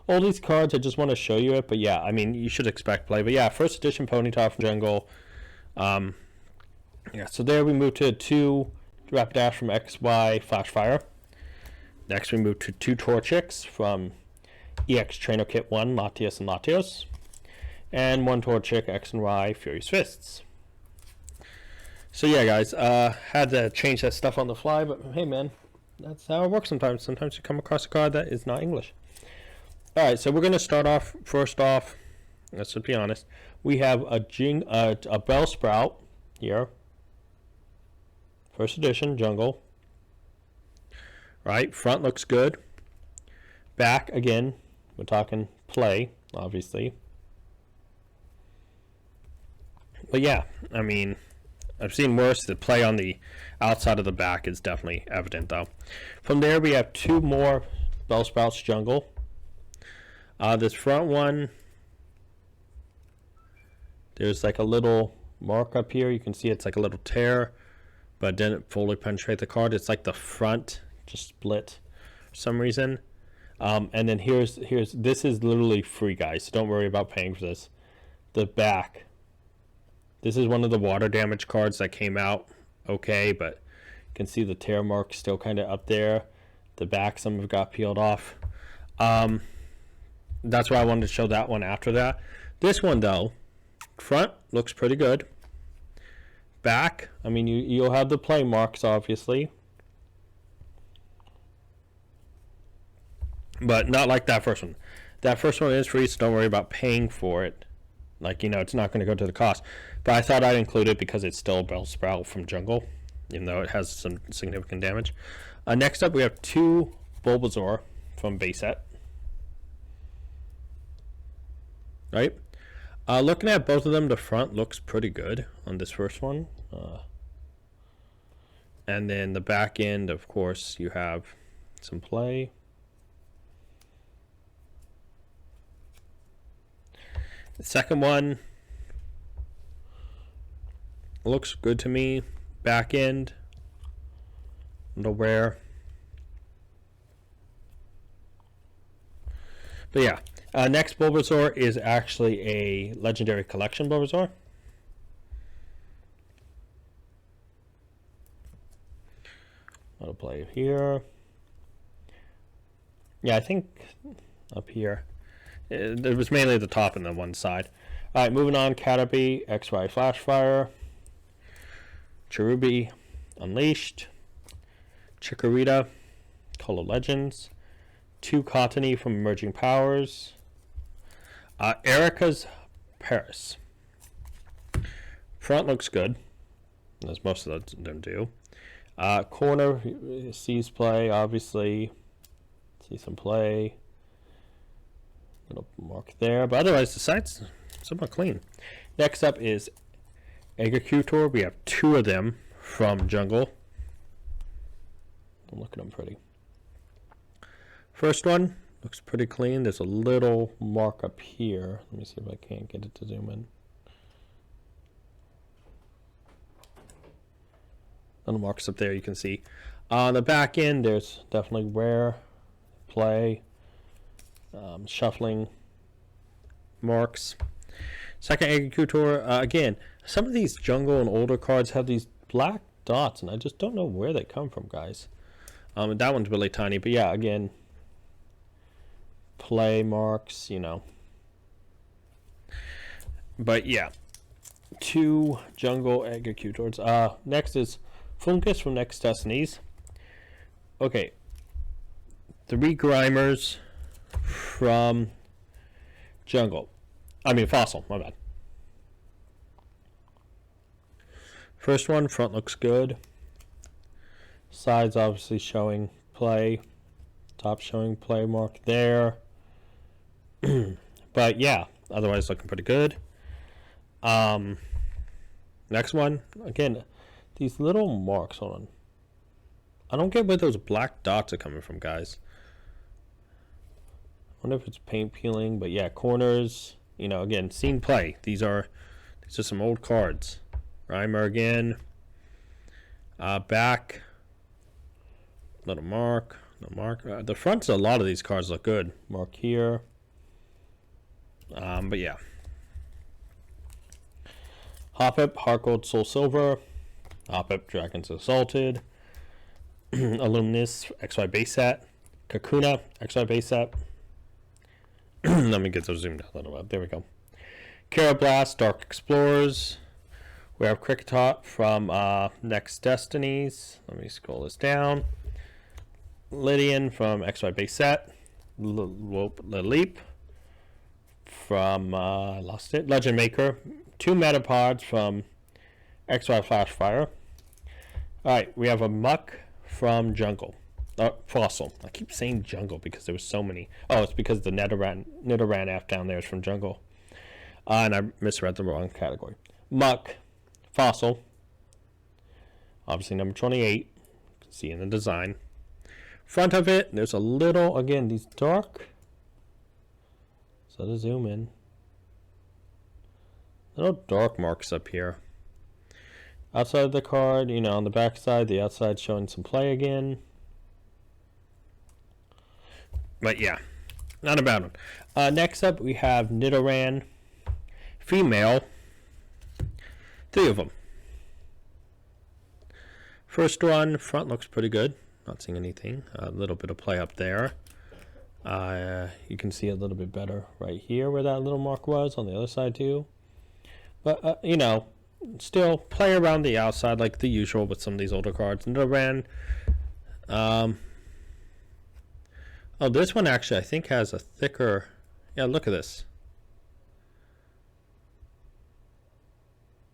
S1: all these cards, I just want to show you it, but yeah, I mean, you should expect play. But yeah, first edition Ponyta from Jungle. Yeah, so there we move to 2 Rapidash from XY Flashfire. Next we move to 2 Torchics from EX Trainer Kit 1 Latios and Latios. And 1 Torchic X and Y Furious Fists. So yeah, guys, had to change that stuff on the fly, but hey man, that's how it works sometimes. Sometimes you come across a card that is not English. Alright, so we're going to start off, first off, let's just be honest, we have a Bellsprout here. First edition, Jungle. Right, front looks good. Back, again, we're talking play, obviously. But yeah, I mean, I've seen worse. The play on the outside of the back is definitely evident, though. From there, we have 2 more Bellsprouts Jungle. This front one, there's like a little mark up here. You can see it's like a little tear, but didn't fully penetrate the card. It's like the front just split for some reason. And then here's this is literally free, guys, so don't worry about paying for this. The back. This is one of the water damage cards that came out okay, but you can see the tear mark still kind of up there. The back, some have got peeled off. That's why I wanted to show that one after that. This one, though, front looks pretty good. Back, I mean, you'll have the play marks, obviously. But not like that first one. That first one is free, so don't worry about paying for it. Like, you know, it's not going to go to the cost. But I thought I'd include it because it's still a Bellsprout from Jungle, even though it has some significant damage. Next up, we have 2 Bulbasaur from base set. Right? Looking at both of them, the front looks pretty good on this first one. And then the back end, of course, you have some play. The second one looks good to me. Back end, a little rare. But yeah, next Bulbasaur is actually a Legendary Collection Bulbasaur. I'll play here. Yeah, I think up here. It was mainly the top and the one side. Alright, moving on. Caterpie, XY Flashfire. Cherubi, Unleashed. Chikorita, Call of Legends. 2 Cottony from Emerging Powers. Erica's Paris. Front looks good, as most of them do. Corner sees play, obviously. See some play. Little mark there, but otherwise the side's somewhat clean. Next up is Executor. We have 2 of them from Jungle. Look at them pretty. First one looks pretty clean. There's a little mark up here. Let me see if I can't get it to zoom in. Little marks up there you can see. On the back end, there's definitely wear, play, shuffling marks. Second Executor, again, some of these Jungle and older cards have these black dots, and I just don't know where they come from, guys. And that one's really tiny, but yeah, again, play marks, you know. But yeah, 2 Jungle Executors. Next is Funkus from Next Destinies. Okay, 3 Grimers from Jungle. I mean Fossil, my bad. First one, front looks good. Sides obviously showing play. Top showing play mark there. But yeah, otherwise looking pretty good. Next one, again, these little marks. Hold on. I don't get where those black dots are coming from, guys. I wonder if it's paint peeling, but yeah, corners. You know, again, seen play. These are some old cards. Reimer again. Back. Little mark. The mark. The fronts of a lot of these cards look good. Mark here. But yeah. Hoppip, Heart Gold, Soul Silver. Hoppip, Dragons Assaulted. Alumnus, XY base set. Kakuna, XY base set. Let me get those zoomed out a little bit. There we go. Carablast, Dark Explorers. We have Cricketot from Next Destinies. Let me scroll this down. Lydian from XY base set. Leap from I lost it. Legend Maker. 2 Metapods from XY Flashfire. Alright, we have a Muck from Fossil. I keep saying Jungle because there was so many. Oh, it's because the Nidoran F down there is from Jungle. And I misread the wrong category. Muck, Fossil. Obviously number 28. You can see in the design. Front of it, there's a little, again, these dark. So to zoom in. Little dark marks up here. Outside of the card, you know, on the back side, the outside showing some play again. But yeah, not a bad one. Next up, we have Nidoran female. 3 of them. First one, front looks pretty good. Not seeing anything. A little bit of play up there. You can see a little bit better right here where that little mark was. On the other side too. But, you know, still play around the outside like the usual with some of these older cards. Nidoran. Oh, this one actually I think has a thicker... Yeah, look at this.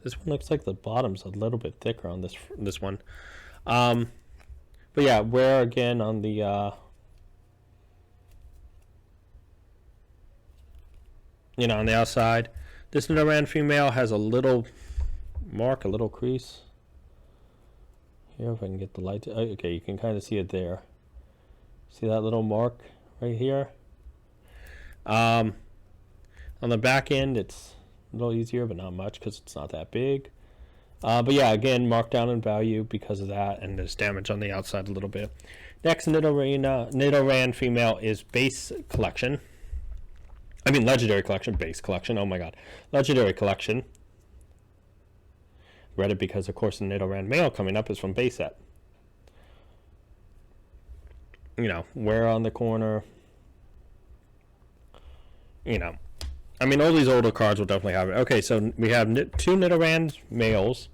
S1: This one looks like the bottom's a little bit thicker on this one. But yeah, where again on the... you know, on the outside. This Nidoran female has a little mark, a little crease. Here, if I can get the light. Okay, you can kind of see it there. See that little mark right here? On the back end, it's a little easier, but not much because it's not that big. But yeah, again, marked down in value because of that, and there's damage on the outside a little bit. Next, Nidoran female is base collection. I mean, legendary collection, base collection. Oh my god. Legendary collection. Read it because, of course, the Nidoran male coming up is from base set. You know, where on the corner. You know. I mean, all these older cards will definitely have it. Okay, so we have 2 Nidoran males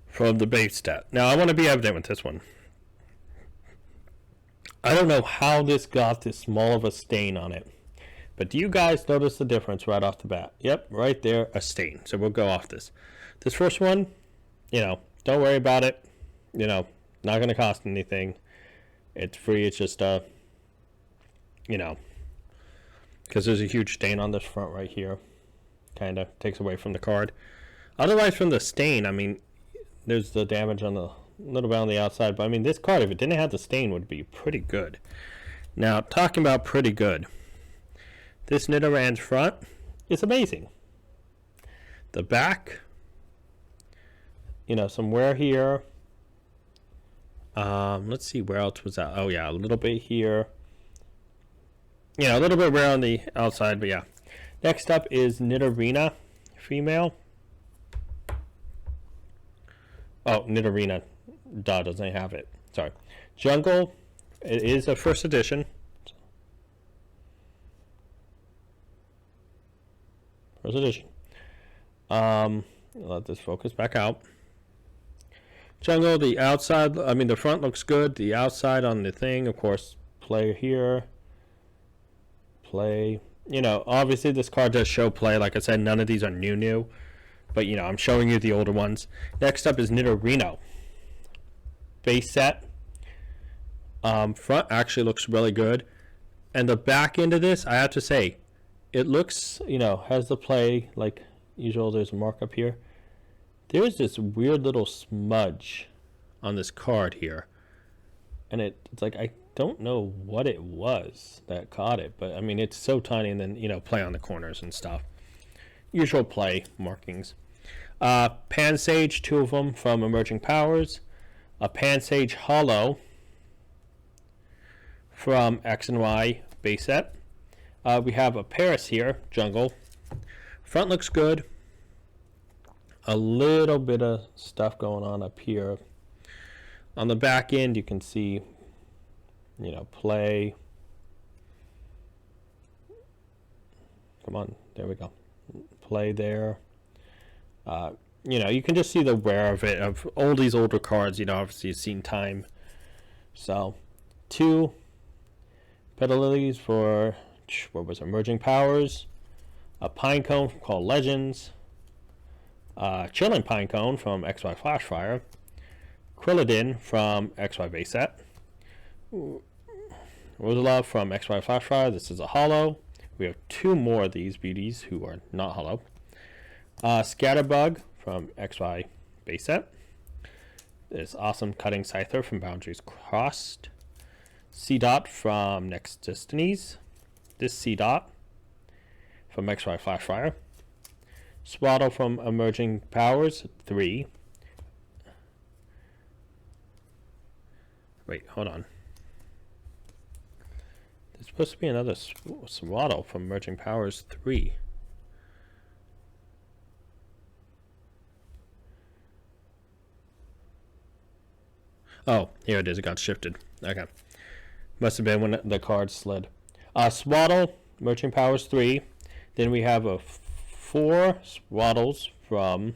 S1: from the base set. Now, I want to be evident with this one. I don't know how this got this small of a stain on it. But do you guys notice the difference right off the bat? Yep, right there, a stain. So we'll go off this. This first one, you know, don't worry about it. You know, not going to cost anything. It's free. It's just, you know, because there's a huge stain on this front right here. Kind of takes away from the card. Otherwise, from the stain, I mean, there's the damage on the little bit on the outside. But, I mean, this card, if it didn't have the stain, would be pretty good. Now, talking about pretty good. This Nidoran's front is amazing. The back, you know, some wear here. Let's see, where else was that? Oh, yeah, a little bit here. You know, a little bit wear on the outside, but yeah. Next up is Nidorina female. Oh, Nidorina, doesn't have it. Sorry. Jungle, it is a first edition. First edition. Let this focus back out. Jungle, the outside, I mean, the front looks good. The outside on the thing, of course, play here. Play. You know, obviously this card does show play. Like I said, none of these are new. But, you know, I'm showing you the older ones. Next up is Nidorino. Base set. Front actually looks really good. And the back end of this, I have to say, it looks, has the play like usual. There's a mark up here. There's this weird little smudge on this card here. And it's like, I don't know what it was that caught it. But, I mean, it's so tiny. And then, play on the corners and stuff. Usual play markings. Pan Sage, 2 of them from Emerging Powers. A Pan Sage Hollow from X and Y base set. We have a Paris here, Jungle. Front looks good. A little bit of stuff going on up here. On the back end, you can see, play. Come on, there we go. Play there. You can just see the wear of it, of all these older cards. Obviously you've seen time. So, 2 Petal Lilies for, what was it, Emerging Powers. A Pinecone called Legends. Chilling Pinecone from XY Flashfire. Krillodin from XY base set. Rosalove from XY Flashfire. This is a hollow. We have 2 more of these beauties who are not hollow. Scatterbug from XY base set. This awesome Cutting Scyther from Boundaries Crossed. C-Dot from Next Destinies. This C-Dot from XY Flashfire. Swaddle from Emerging Powers 3. Wait, hold on. There's supposed to be another Swaddle from Emerging Powers 3. Oh, here it is. It got shifted. Okay. Must have been when the card slid. Swaddle, Emerging Powers 3. Then we have a 4 Swaddles from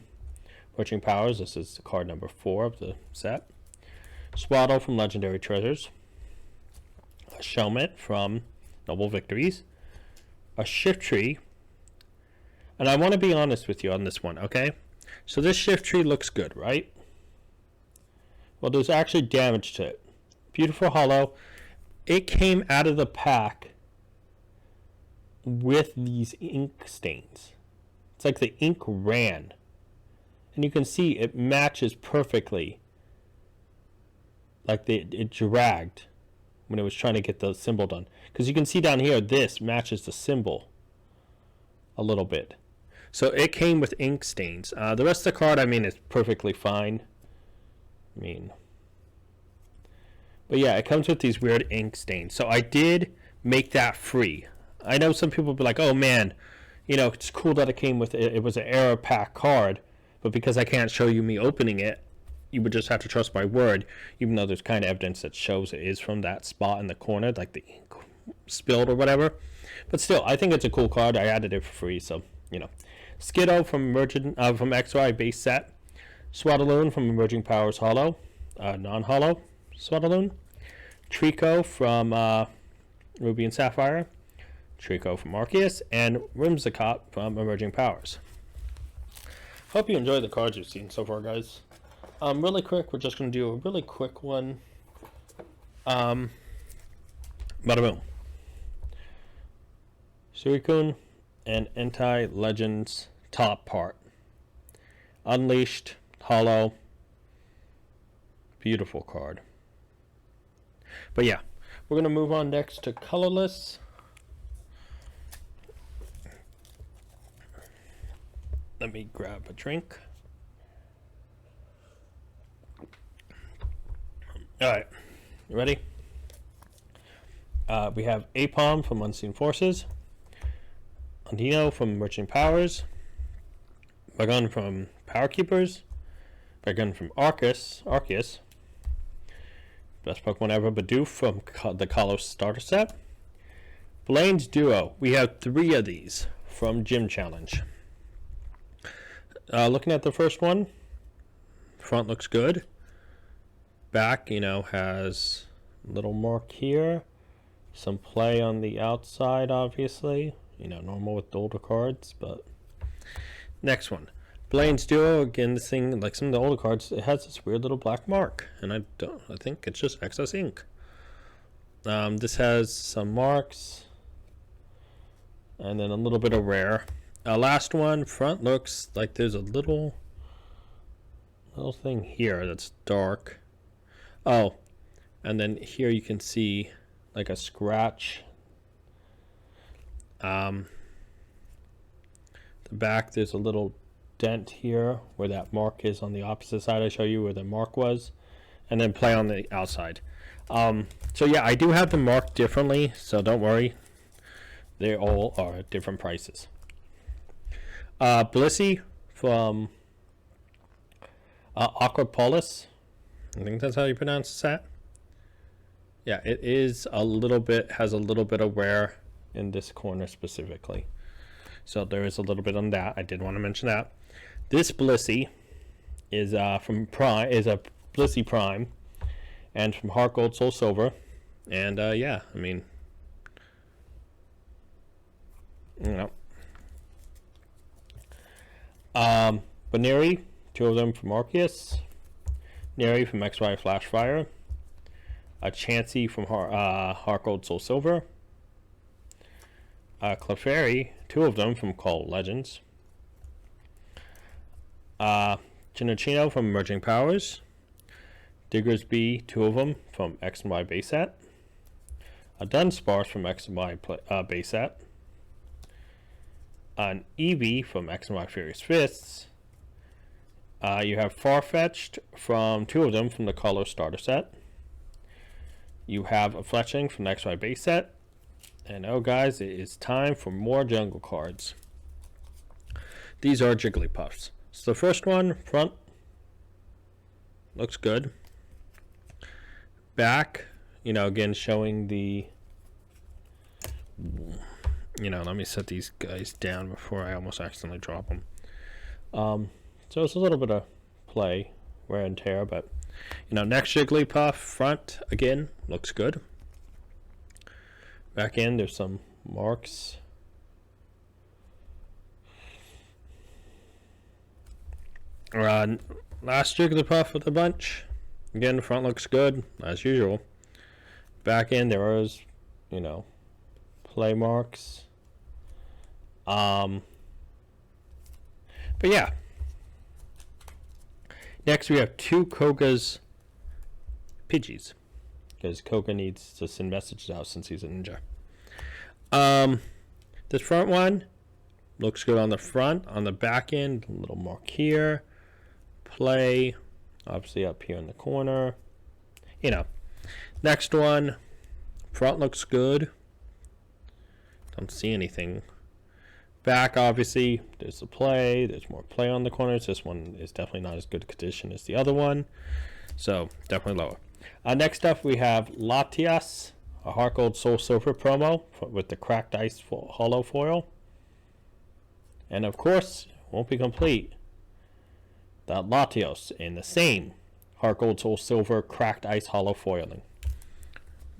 S1: Emerging Powers. This is card number 4 of the set. Swaddle from Legendary Treasures. A Shelmet from Noble Victories. A Shift Tree. And I want to be honest with you on this one, okay? So this Shift Tree looks good, right? Well, there's actually damage to it. Beautiful hollow. It came out of the pack with these ink stains. It's like the ink ran. And you can see it matches perfectly. Like it dragged when it was trying to get the symbol done. Because you can see down here, this matches the symbol a little bit. So it came with ink stains. The rest of the card, I mean, is perfectly fine. But yeah, it comes with these weird ink stains. So I did make that free. I know some people will be like, oh man, it's cool that it came with it. It was an error pack card, but because I can't show you me opening it, you would just have to trust my word, even though there's kind of evidence that shows it is from that spot in the corner, like the ink spilled or whatever. But still, I think it's a cool card. I added it for free, so, Skiddo from XY base set. Swaddaloon from Emerging Powers Hollow, non-hollow Swaddaloon. Trico from Ruby and Sapphire. Trico from Arceus. And Whimsicott from Emerging Powers. Hope you enjoyed the cards you've seen so far, guys. Really quick, we're just going to do a really quick one. Bada boom. Suicune and Entei Legends top part. Unleashed, hollow. Beautiful card. But yeah, we're going to move on next to colorless. Let me grab a drink. Alright, you ready? We have Apom from Unseen Forces. Andino from Emerging Powers. Bagun from Power Keepers. Bagun from Arceus. Best Pokemon ever, Bidoof from the Kalos starter set. Blaine's Duo. We have 3 of these from Gym Challenge. Looking at the first one, front looks good. Back, has a little mark here. Some play on the outside, obviously. Normal with the older cards, but... Next one. Blaine's Duo, again, this thing, like some of the older cards, it has this weird little black mark. And I think it's just excess ink. This has some marks and then a little bit of wear. Last one, front looks like there's a little thing here that's dark. Oh, and then here you can see like a scratch. The back, there's a little dent here where that mark is on the opposite side. I show you where the mark was, and then play on the outside. So yeah, I do have them marked differently, so don't worry. They all are at different prices. Blissey from Aquapolis. I think that's how you pronounce that. Yeah, it is a little bit, has a little bit of wear in this corner specifically. So there is a little bit on that. I did want to mention that. This Blissey is from Prime, is a Blissey Prime, and from Heart Gold Soul Silver. And yeah, I mean, you know. Baneri, 2 of them from Arceus. Neri from XY Flashfire. A Chansey from Heart Gold Soul Silver. Clefairy, 2 of them from Call Legends. Chinochino from Emerging Powers. Diggersby, 2 of them from X and Y base set. A Dunsparce from X and Y base set. An Eevee from X and Y Furious Fists. You have Farfetch'd from 2 of them from the Color Starter set. You have a Fletchling from the XY base set. And oh guys, it is time for more jungle cards. These are Jigglypuffs. So the first one, front, looks good. Back, you know, again showing the, you know, let me set these guys down before I almost accidentally drop them. So it's a little bit of play, wear and tear, but you know, next Jigglypuff, front, again, looks good. Back end, there's some marks. Last Jigglypuff with a bunch. Again, the front looks good, as usual. Back end, there is, you know, play marks. But yeah. Next, we have 2 Koga's Pidgeys, because Koga needs to send messages out since he's a ninja. This front one looks good on the front. On the back end, a little mark here. Play, obviously up here in the corner. You know. Next one, front looks good. Don't see anything. Back, obviously, there's the play. There's more play on the corners. This one is definitely not as good condition as the other one. So, definitely lower. Next up, we have Latias, a Heart Gold Soul Silver promo with the cracked ice hollow foil. And of course, won't be complete. That Latios in the same Heart Gold Soul Silver cracked ice hollow foiling.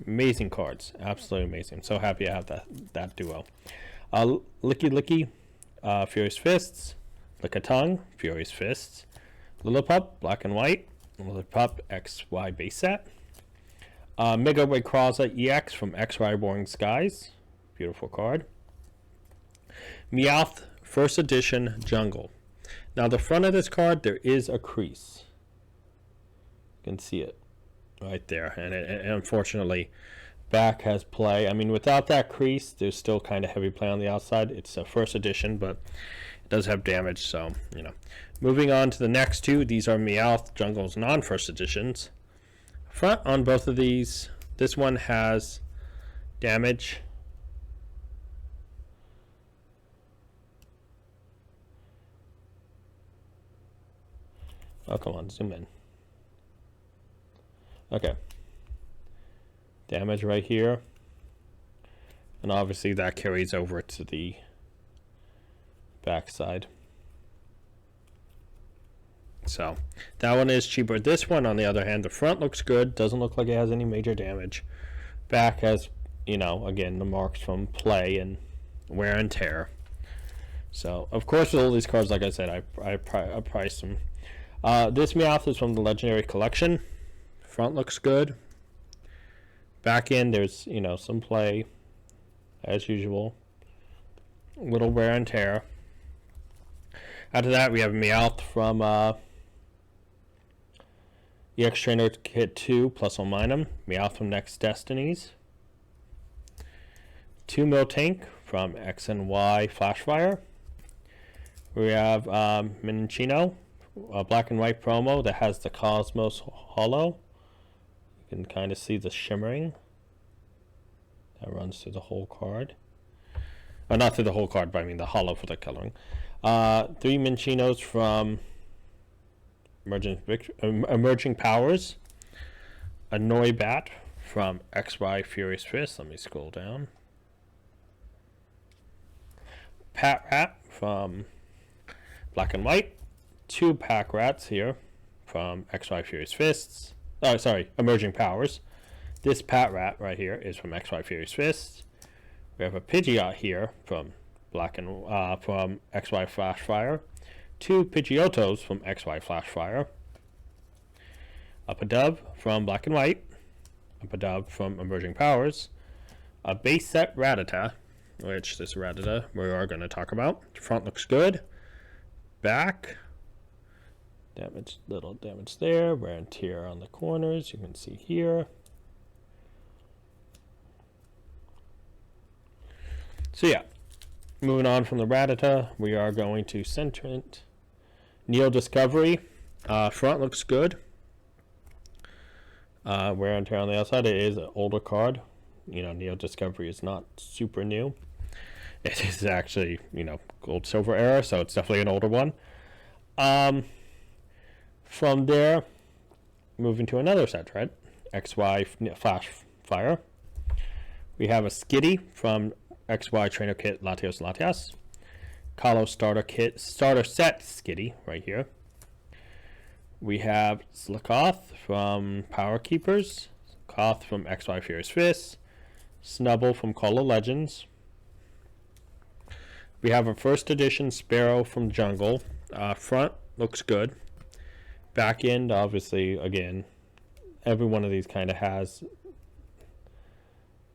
S1: Amazing cards. Absolutely amazing. I'm so happy I have that duo. Licky, Furious Fists. Lickitung, Furious Fists. Lillipup, Black and White. Lillipup XY base set. Mega Rayquaza EX from XY Roaring Skies. Beautiful card. Meowth, First Edition Jungle. Now, the front of this card, there is a crease. You can see it right there. And unfortunately, back has play. I mean, without that crease, there's still kind of heavy play on the outside. It's a first edition, but it does have damage, so, you know. Moving on to the next 2, these are Meowth Jungle's non-first editions. Front on both of these, this one has damage. Oh, come on, zoom in. Okay. Damage right here. And obviously that carries over to the backside. So that one is cheaper. This one, on the other hand, the front looks good. Doesn't look like it has any major damage. Back has, you know, again, the marks from play and wear and tear. So, of course, with all these cards, like I said, I priced them. This Meowth is from the Legendary Collection. Front looks good. Back end, there's, some play, as usual. Little wear and tear. After that, we have Meowth from EX Trainer Kit 2 plus Ominum. Meowth from Next Destinies. 2 Miltank from X and Y Flashfire. We have Minchino, a black and white promo that has the Cosmos Hollow. You can kind of see the shimmering that runs through the whole card. Not through the whole card, but I mean the hollow for the coloring. 3 Minchinos from Emerging Powers. A Noibat from XY Furious Fist. Let me scroll down. Pat Rat from Black and White. 2 Pack Rats here from XY Furious Fists. Oh, sorry, Emerging Powers. This Pat Rat right here is from XY Furious Fists. We have a Pidgeot here from from XY Flashfire. 2 Pidgeotos from XY Flashfire. A Pidove from Black and White. A Pidove from Emerging Powers. A base set Rattata, which this Rattata we are going to talk about. Front looks good. Back, little damage there. Wear and tear on the corners. You can see here. So yeah, moving on from the Rattata, we are going to Centrant. Neo Discovery. Front looks good. Wear and tear on the outside. It is an older card. Neo Discovery is not super new. It is actually, gold silver era, so it's definitely an older one. From there, moving to another set, right? XY Flashfire. We have a Skitty from XY Trainer Kit Latios and Latias. Kalos Starter Set Skitty right here. We have Slakoth from Power Keepers. Koth from XY Furious Fist. Snubble from Call of Legends. We have a first edition Sparrow from Jungle. Front looks good. Back end, obviously, again, every one of these kind of has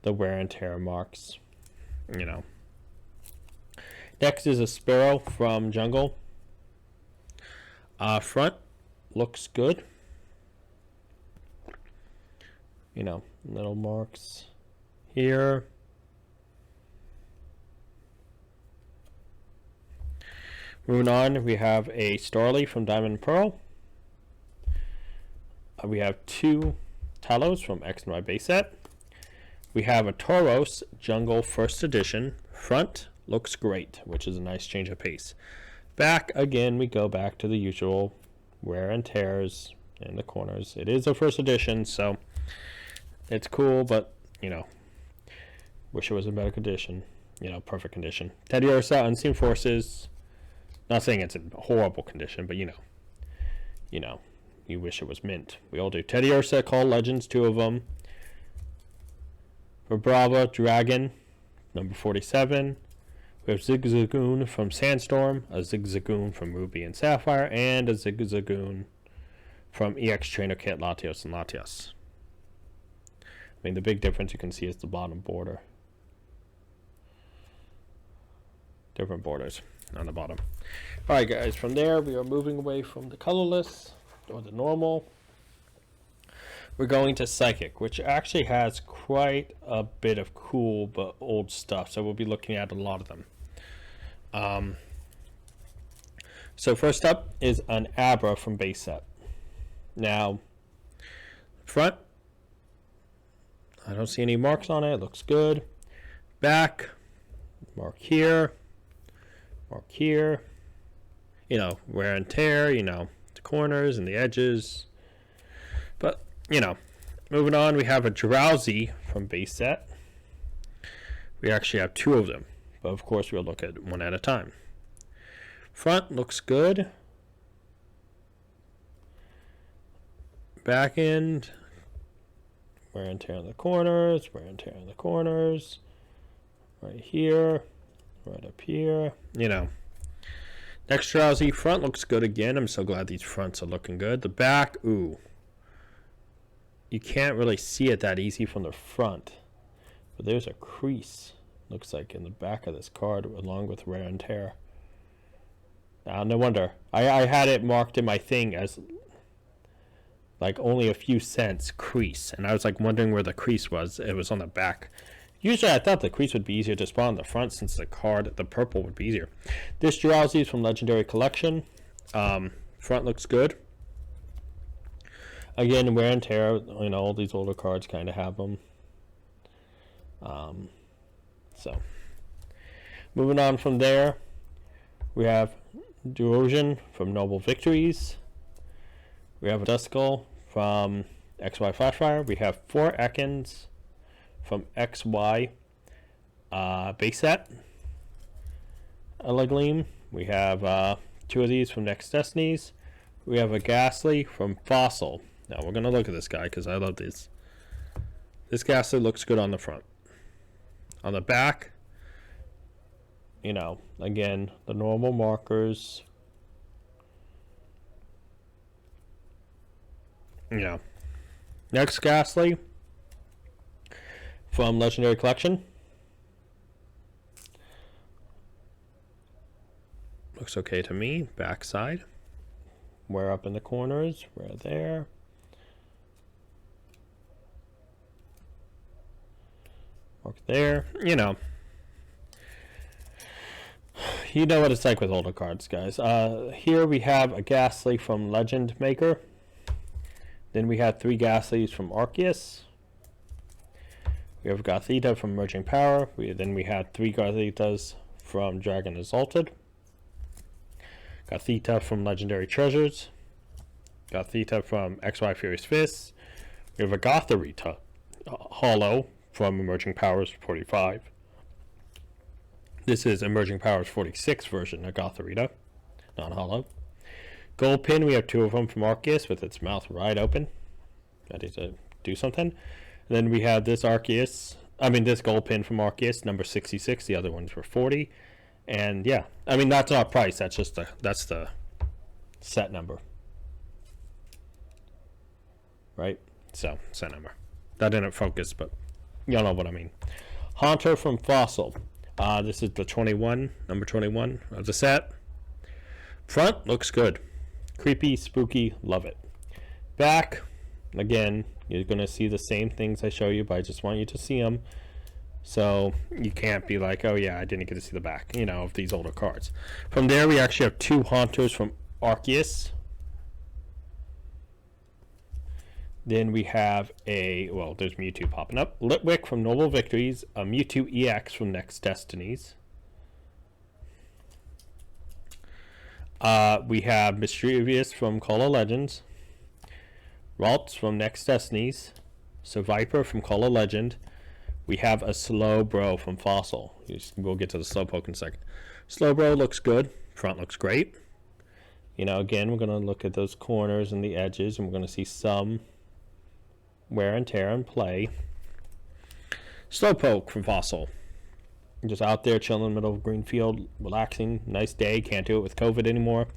S1: the wear and tear marks. Next is a Sparrow from Jungle. Front looks good. Little marks here. Moving on, we have a Starly from Diamond and Pearl. We have 2 Talos from X and Y base set. We have a Tauros Jungle First Edition. Front looks great, which is a nice change of pace. Back, again, we go back to the usual wear and tears in the corners. It is a first edition, so it's cool, but, wish it was in better condition. Perfect condition. Teddiursa, Unseen Forces. Not saying it's in horrible condition, but, you wish it was mint. We all do. Teddiursa, Call Legends, 2 of them. For Brava, Dragon, number 47. We have Zigzagoon from Sandstorm, a Zigzagoon from Ruby and Sapphire, and a Zigzagoon from EX Trainer Kit Latios and Latias. The big difference you can see is the bottom border. Different borders on the bottom. Alright guys, from there we are moving away from the colorless, or the normal. We're going to Psychic, which actually has quite a bit of cool but old stuff, so we'll be looking at a lot of them. So first up is an Abra from base set. Now, front, I don't see any marks on it. It looks good. Back, mark here, mark here. Wear and tear, the corners and the edges. But, moving on, we have a Drowsy from base set. We actually have 2 of them, but of course we'll look at one at a time. Front looks good. Back end, wear and tear on the corners, wear and tear on the corners. Right here, right up here, Next Drowsy, front looks good again. I'm so glad these fronts are looking good. The back, ooh. you can't really see it that easy from the front. But there's a crease, looks like, in the back of this card along with wear and tear. No wonder. I had it marked in my thing as like only a few cents crease, and I was like wondering where the crease was. It was on the back. Usually I thought the crease would be easier to spot on the front since the card, the purple, would be easier. This Drowsy is from Legendary Collection. Front looks good. Again, wear and tear, you know, all these older cards kind of have them. So, moving on from there, we have Durosion from Noble Victories. We have a Desc from XY Flashfire. We have 4 Ekans from XY base set. A Gleam. We have 2 of these from Next Destinies. We have a Ghastly from Fossil. Now we're going to look at this guy because I love this. This Ghastly looks good on the front. On the back, you know, again, the normal markers. Yeah. Next Ghastly from Legendary Collection. Looks okay to me. Backside. Wear up in the corners. Wear there. Mark there. You know what it's like with older cards, guys. Here we have a Ghastly from Legend Maker. Then we have 3 Ghastlies from Arceus. We have Gothita from Emerging Power. Then we had 3 Gothitas from Dragon Exalted. Gothita from Legendary Treasures. Gothita from XY Furious Fists. We have a Gotharita Hollow from Emerging Powers 45. This is Emerging Powers 46 version of Gotharita, non-hollow. Gold Pin, we have 2 of them from Arceus with its mouth wide open, ready to do something. And then we have this this Gold Pin from Arceus, number 66. The other ones were 40. And yeah, I mean, that's not price. That's just that's the set number, right? So set number. That didn't focus, but y'all know what I mean. Haunter from Fossil. This is the number 21 of the set. Front looks good. Creepy, spooky, love it. Back, again, you're going to see the same things I show you, but I just want you to see them. So you can't be like, oh yeah, I didn't get to see the back, you know, of these older cards. From there, we actually have 2 Haunters from Arceus. Then we have there's Mewtwo popping up. Litwick from Noble Victories. A Mewtwo EX from Next Destinies. We have Mischievous from Call of Legends. Ralts from Next Destinies. Survivor from Call of Legend. We have a Slowbro from Fossil. We'll get to the Slowpoke in a second. Slowbro looks good. Front looks great. You know, again, we're going to look at those corners and the edges, and we're going to see some wear and tear and play. Slowpoke from Fossil. Just out there chilling in the middle of a green field, relaxing. Nice day. Can't do it with COVID anymore.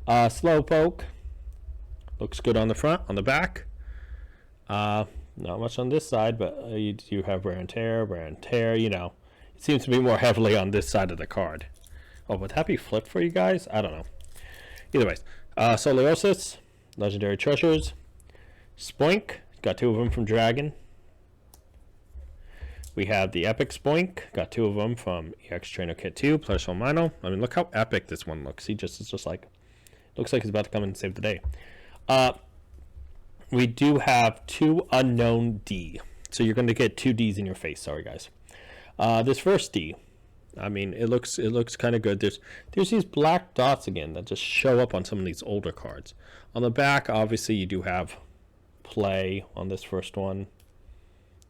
S1: Slowpoke. Looks good on the front. On the back. Not much on this side, but you do have wear and tear, you know. It seems to be more heavily on this side of the card. Oh, would that be flipped for you guys? I don't know. Either ways. Soliosis, Legendary Treasures. Spoink, got 2 of them from Dragon. We have the Epic Spoink, got 2 of them from EX Trainer Kit 2, plus Mino. I mean, look how epic this one looks. It's just like, looks like he's about to come in and save the day. We do have 2 unknown D. So you're going to get 2 Ds in your face. Sorry, guys. This first D, I mean, it looks kind of good. There's these black dots again that just show up on some of these older cards. On the back, obviously, you do have play on this first one.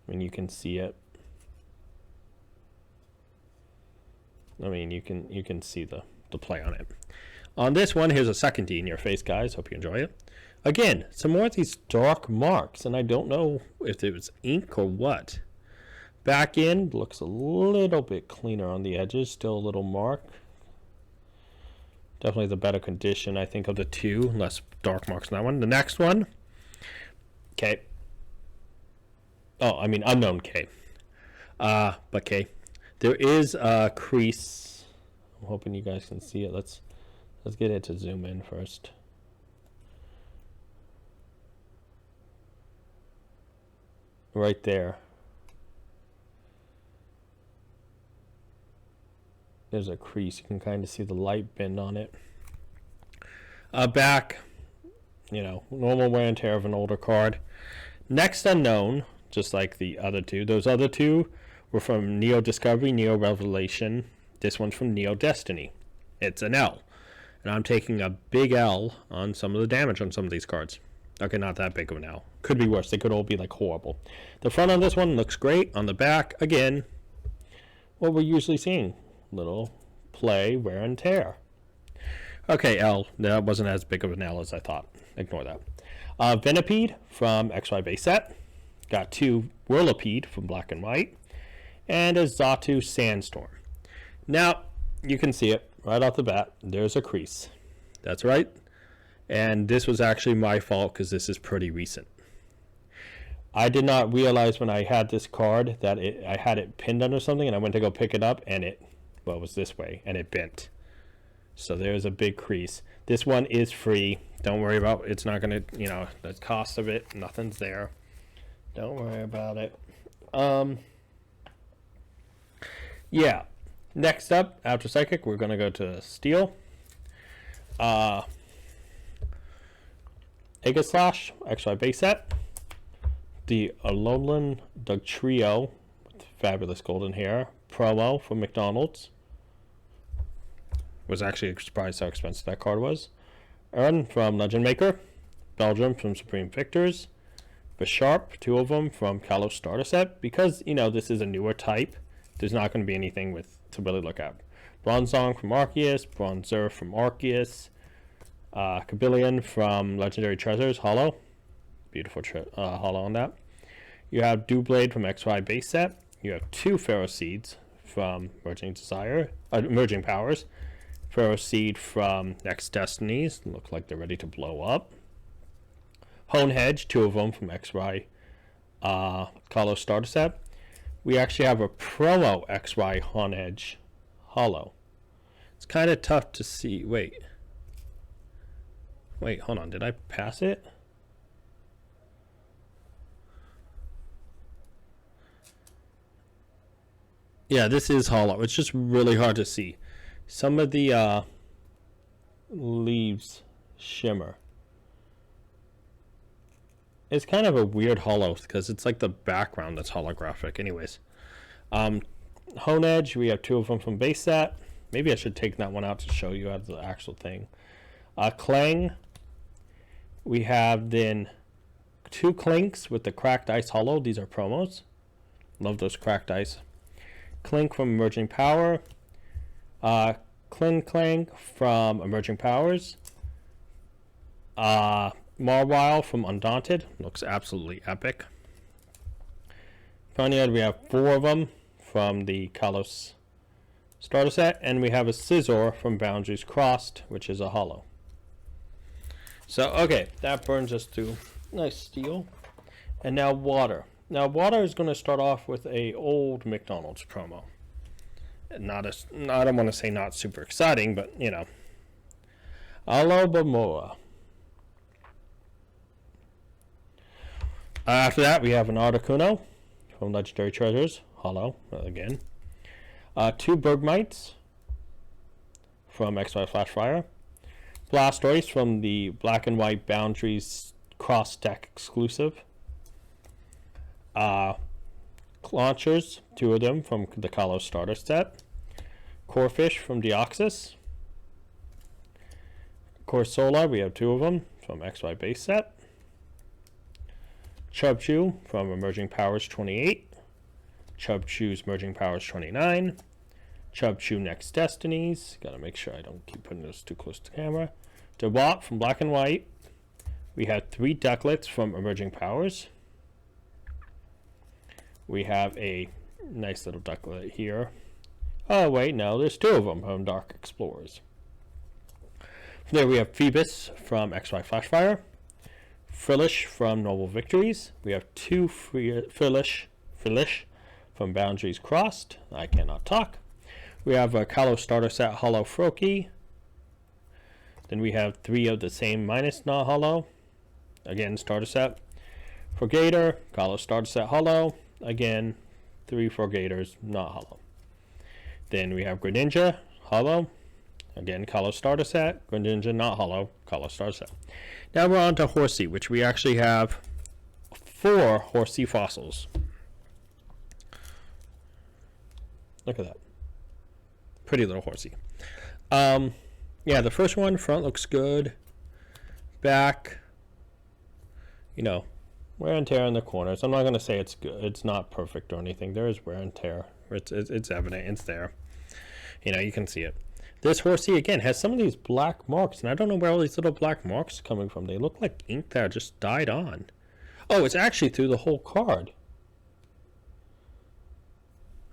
S1: I mean, you can see it. I mean, you can see the play on it. On this one, here's a second D in your face, guys. Hope you enjoy it. Again, some more of these dark marks, and I don't know if it was ink or what. Back end looks a little bit cleaner on the edges, still a little mark. Definitely the better condition, I think, of the 2. Less dark marks on that one. The next one, okay, Oh, I mean unknown K. But K. There is a crease. I'm hoping you guys can see it. Let's get it to zoom in first. Right there. There's a crease. You can kind of see the light bend on it. Back, normal wear and tear of an older card. Next unknown, just like the other two. Those other two were from Neo Discovery, Neo Revelation. This one's from Neo Destiny. It's an L. And I'm taking a big L on some of the damage on some of these cards. Okay, not that big of an L. Could be worse. They could all be like horrible. The front on this one looks great. On the back, again, what we're usually seeing. Little play, wear and tear. Okay, L. That wasn't as big of an L as I thought. Ignore that. Venipede from XY base set. Got 2 Whirlipede from Black and White. And a Xatu Sandstorm. Now, you can see it right off the bat. There's a crease. That's right. And this was actually my fault because this is pretty recent. I did not realize when I had this card that I had it pinned under something, and I went to go pick it up, and it was this way, and it bent. So there's a big crease. This one is free. Don't worry about it. It's not going to, the cost of it, nothing's there. Don't worry about it. Yeah. Next up, after Psychic, we're going to go to Steel. Aegislash, XY base set. The Alolan Dugtrio with fabulous golden hair. Promo from McDonald's. Was actually surprised how expensive that card was. Ern from Legend Maker. Belgium from Supreme Victors. Bisharp, 2 of them from Kalos Starter Set. Because, this is a newer type, there's not going to be anything to really look at. Bronzong from Arceus. Bronzer from Arceus. Kabylion from Legendary Treasures, Hollow. Beautiful Hollow on that. You have Doublade from XY base set. You have 2 Pharaoh Seeds from Emerging Powers. Pharaoh Seed from Next Destinies. Look like they're ready to blow up. Hone Hedge, 2 of them from XY Kalos Starter Set. We actually have a promo XY Hone Hedge Hollow. It's kind of tough to see. Wait, hold on. Did I pass it? Yeah, this is hollow. It's just really hard to see. Some of the leaves shimmer. It's kind of a weird hollow because it's like the background that's holographic. Anyways, Hone Edge, we have 2 of them from base set. Maybe I should take that one out to show you the actual thing. Clang, we have then 2 Clinks with the Cracked Ice Hollow. These are promos. Love those Cracked Ice. Clink from Emerging Power. Clang from Emerging Powers. Marwile from Undaunted. Looks absolutely epic. Ponyard, we have 4 of them from the Kalos Starter Set. And we have a Scizor from Boundaries Crossed, which is a hollow. So, okay, that burns us to nice steel. And now water. Now, water is going to start off with a old McDonald's promo. I don't want to say not super exciting, but, Alabama. After that, we have an Articuno from Legendary Treasures. Hollow, again. 2 Bergmites from XY Flashfire. Blastoise from the Black and White Boundaries Cross Deck exclusive. Launchers, 2 of them from the Kalos Starter Set. Corfish from Deoxys. Corsola, we have 2 of them from XY base set. Chubchoo from Emerging Powers 28. Chubchoo's Emerging Powers 29. Chubchoo Next Destinies. Gotta make sure I don't keep putting those too close to the camera. Dewott from Black and White. We have 3 Ducklets from Emerging Powers. We have a nice little ducklet here. Oh, wait, no, there's 2 of them from Dark Explorers. From there we have Phoebus from XY Flashfire. Frillish from Noble Victories. We have 2 Frillish from Boundaries Crossed. I cannot talk. We have a Kalo starter set Hollow Froakie. Then we have 3 of the same minus not hollow. Again, starter set. Forgator, Kalo starter set hollow. Again, 3 Forgators not hollow. Then we have Greninja hollow. Again, Kalo starter set. Greninja not hollow. Kalo starter set. Now we're on to Horsey, which we actually have 4 Horsey fossils. Look at that. Pretty little Horsey. Yeah, the first one, front looks good. Back, you know, wear and tear in the corners. I'm not going to say it's good. It's not perfect or anything. There is wear and tear. It's evident. It's there. You know, you can see it. This Horsey, again, has some of these black marks, and I don't know where all these little black marks are coming from. They look like ink that just died on. Oh, it's actually through the whole card.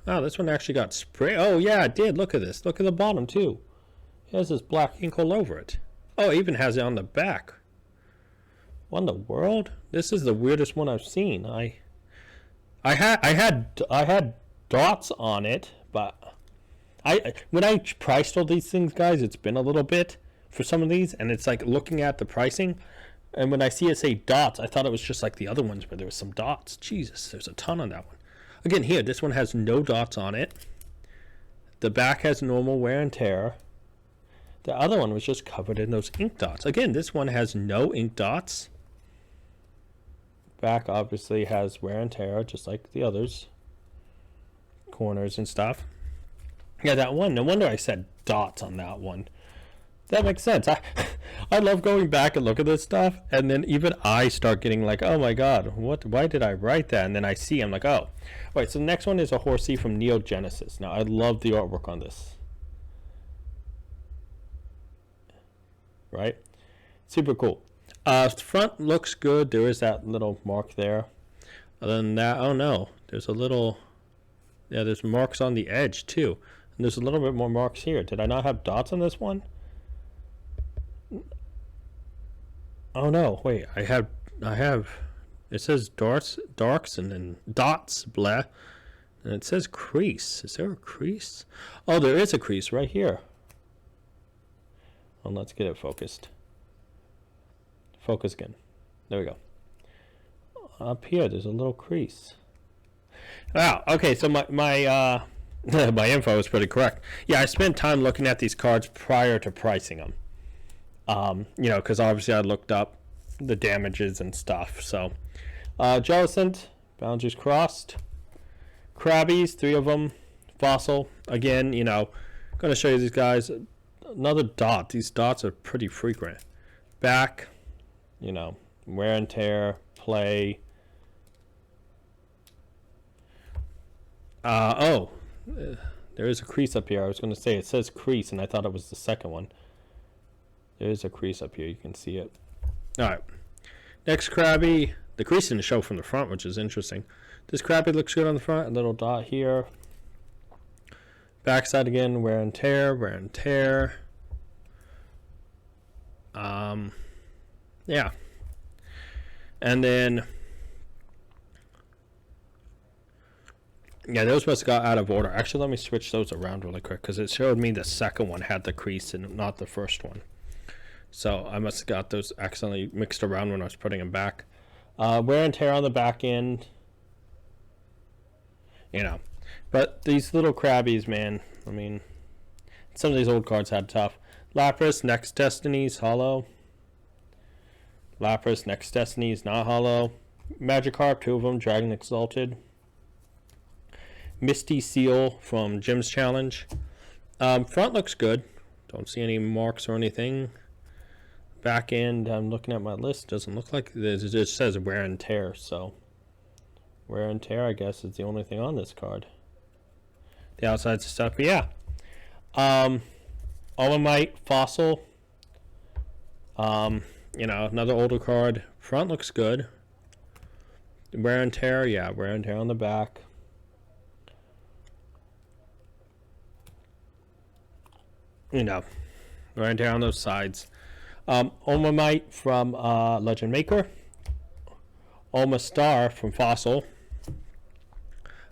S1: Oh, this one actually got spray. Oh, yeah, it did. Look at this. Look at the bottom, too. It has this black ink all over it. Oh, it even has it on the back. What in the world? This is the weirdest one I've seen. I had dots on it, but when I priced all these things, guys, it's been a little bit for some of these, and it's like looking at the pricing, and when I see it say dots, I thought it was just like the other ones where there was some dots. Jesus, there's a ton on that one. Again, here, this one has no dots on it. The back has normal wear and tear. The other one was just covered in those ink dots. Again, this one has no ink dots. Back obviously has wear and tear, just like the others. Corners and stuff. Yeah, that one. No wonder I said dots on that one. That makes sense. I love going back and look at this stuff, and then even I start getting like, oh my god, why did I write that? And then I see, I'm like, oh. Alright, so the next one is a Horsey from Neo Genesis. Now, I love the artwork on this. Right? Super cool. Front looks good. There is that little mark there. Other than that, oh no. There's a little, yeah, there's marks on the edge too. And there's a little bit more marks here. Did I not have dots on this one? Oh no, wait, I have, it says darks and then dots, blah. And it says crease. Is there a crease? Oh, there is a crease right here. Well, let's get it focused. Focus again. There we go. Up here, there's a little crease. Wow. Okay, so my my info is pretty correct. Yeah, I spent time looking at these cards prior to pricing them. You know, because obviously I looked up the damages and stuff. So, Jellicent, Boundaries Crossed, Krabbies, 3 of them, Fossil. Again, you know, going to show you these guys. Another dot. These dots are pretty frequent. Back, you know, wear and tear, play. Oh, there is a crease up here. I was going to say it says crease, and I thought it was the second one. There is a crease up here. You can see it. All right. Next Krabby. The crease didn't show from the front, which is interesting. This Krabby looks good on the front. A little dot here. Backside again, wear and tear, wear and tear. Yeah. And then, yeah, those must have got out of order. Actually, let me switch those around really quick because it showed me the second one had the crease and not the first one. So I must have got those accidentally mixed around when I was putting them back. Wear and tear on the back end. You know. But these little Krabbies, man, I mean, some of these old cards had tough. Lapras, Next Destinies, hollow. Lapras, Next Destinies, not hollow. Magikarp, 2 of them, Dragon Exalted. Misty Seal from Jim's Challenge. Front looks good. Don't see any marks or anything. Back end, I'm looking at my list. Doesn't look like it just says wear and tear, so wear and tear, I guess, is the only thing on this card. The outside's stuff, but yeah. Olamite, Fossil. You know, another older card. Front looks good. Wear and tear, yeah, wear and tear on the back. You know, wear and tear on those sides. Omamite from Legend Maker. Alma Star from Fossil.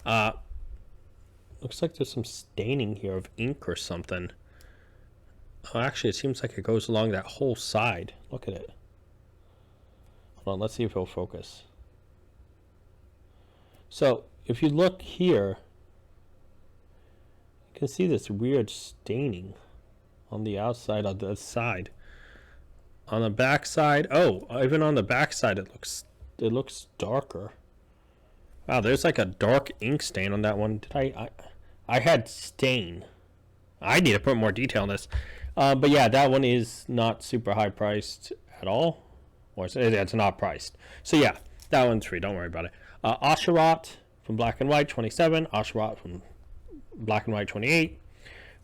S1: Looks like there's some staining here of ink or something. Oh, actually, it seems like it goes along that whole side. Look at it. Hold on, let's see if it'll focus. So, if you look here, you can see this weird staining on the outside of the side. On the back side, oh, even on the back side, it looks darker. Wow, there's like a dark ink stain on that one. I had stain. I need to put more detail on this. But yeah, that one is not super high priced at all. Or it's not priced. So yeah, that one's free. Don't worry about it. Asherat from Black and White, 27. Asherat from Black and White, 28.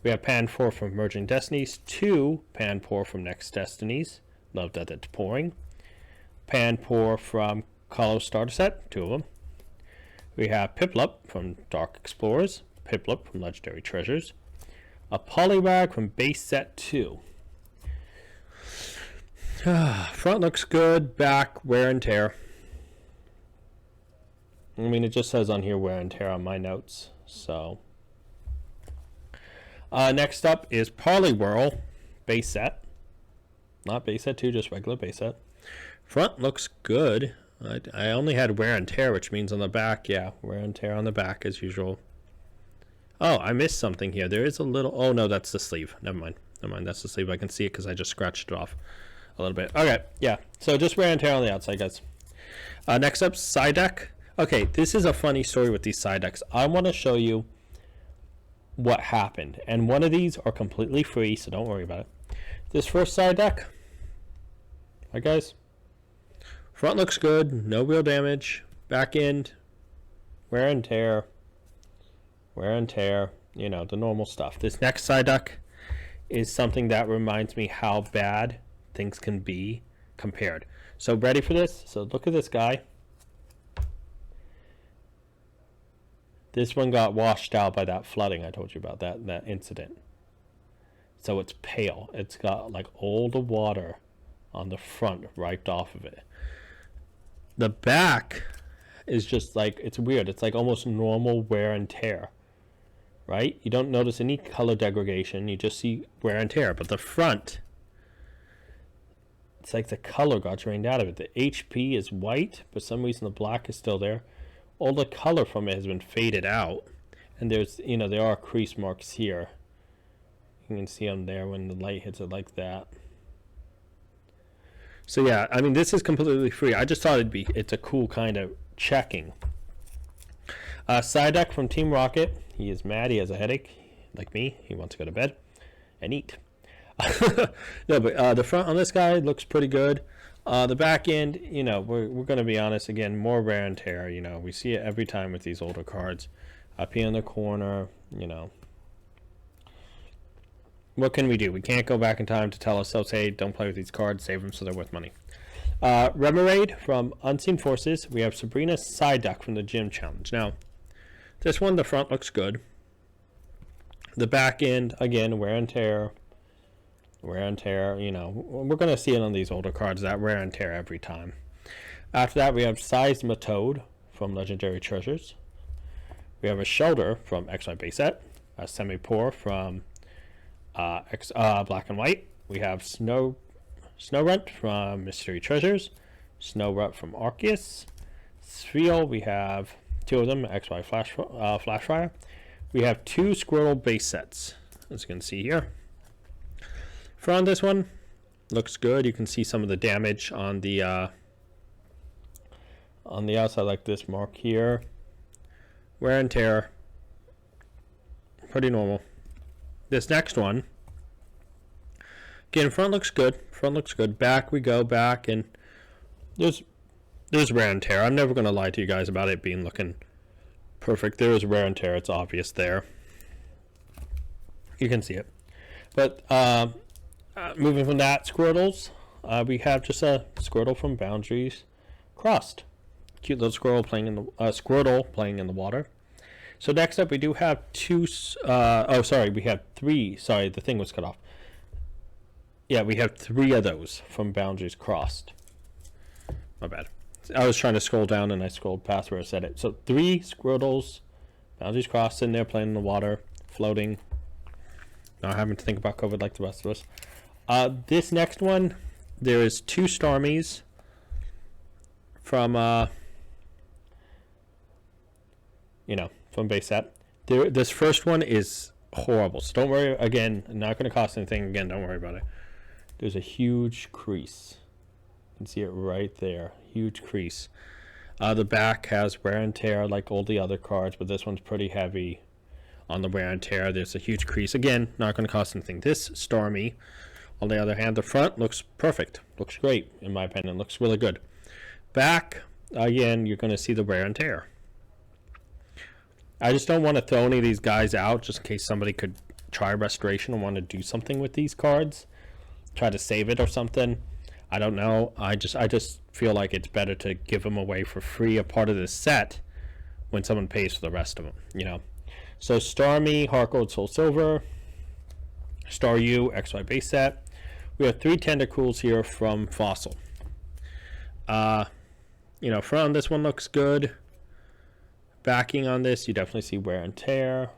S1: We have Pan 4 from Merging Destinies. 2 Pan 4 from Next Destinies. Love that it's pouring. Pan 4 from Colo Starter Set. 2 of them. We have Piplup from Dark Explorers. Piplup from Legendary Treasures. A Poliwag from Base Set 2. Front looks good. Back, wear and tear. I mean, it just says on here wear and tear on my notes. So, next up is Poliwhirl Base Set. Not Base Set 2, just regular Base Set. Front looks good. I only had wear and tear, which means on the back, yeah, wear and tear on the back as usual. Oh, I missed something here. There is a little... Oh, no, that's the sleeve. Never mind. Never mind, that's the sleeve. I can see it because I just scratched it off a little bit. Okay, yeah. So just wear and tear on the outside, guys. Next up, side deck. Okay, this is a funny story with these side decks. I want to show you what happened. And one of these are completely free, so don't worry about it. This first side deck. Hi, guys. Front looks good. No real damage. Back end. Wear and tear. Wear and tear, you know, the normal stuff. This next side deck is something that reminds me how bad things can be compared. So ready for this? So look at this guy. This one got washed out by that flooding I told you about, that incident. So it's pale. It's got like all the water on the front wiped off of it. The back is just like, it's weird. It's like almost normal wear and tear. Right? You don't notice any color degradation. You just see wear and tear. But the front, it's like the color got drained out of it. The HP is white. For some reason, the black is still there. All the color from it has been faded out. And there's, you know, there are crease marks here. You can see them there when the light hits it like that. So yeah, I mean, this is completely free. I just thought it's a cool kind of checking. Side deck from Team Rocket. He is mad. He has a headache, like me. He wants to go to bed and eat. No, but the front on this guy looks pretty good. The back end, you know, we're going to be honest again. More wear and tear. You know, we see it every time with these older cards. Up here in the corner, you know. What can we do? We can't go back in time to tell ourselves, hey, don't play with these cards. Save them so they're worth money. Remoraid from Unseen Forces. We have Sabrina's side deck from the Gym Challenge. Now, this one, the front looks good. The back end, again, wear and tear. Wear and tear, you know. We're going to see it on these older cards, that wear and tear every time. After that, we have Seismitoad from Legendary Treasures. We have a Shoulder from XY Base Set. A Semi-Pour from Black and White. We have Snowrunt from Mystery Treasures. Snowrunt from Arceus. Spheel, we have 2 of them, XY Flashfire. We have 2 Squirtle base sets, as you can see here. Front this one looks good. You can see some of the damage on the outside, like this mark here. Wear and tear, pretty normal. This next one, again, front looks good. Front looks good. Back we go, back, and there's wear and tear. I'm never going to lie to you guys about it being looking perfect. There is wear and tear. It's obvious there. You can see it. But moving from that, Squirtles, we have just a Squirtle from Boundaries Crossed. Cute little Squirtle playing in the Squirtle playing in the water. So next up, we do have 2. We have 3. Sorry, the thing was cut off. Yeah, we have 3 of those from Boundaries Crossed. My bad. I was trying to scroll down and I scrolled past where I said it. So 3 Squirtles, boundaries crossed, in there playing in the water, floating, not having to think about COVID like the rest of us. This next one, there is 2 Stormies from from base set. This first one is horrible, so don't worry. Again, not going to cost anything. Again, don't worry about it. There's a huge crease. You can see it right there. Huge crease. The back has wear and tear like all the other cards, but this one's pretty heavy on the wear and tear. There's a huge crease. Again, not going to cost anything. This Stormy, on the other hand, the front looks perfect. Looks great, in my opinion. Looks really good. Back, again, you're going to see the wear and tear. I just don't want to throw any of these guys out just in case somebody could try restoration and want to do something with these cards. Try to save it or something. I don't know. I just feel like it's better to give them away for free, a part of this set, when someone pays for the rest of them, you know. So Starmie, Heart Gold, Soul Silver, Star U, XY base set. We have 3 Tentacools here from Fossil. Front on this one looks good. Backing on this, you definitely see wear and tear.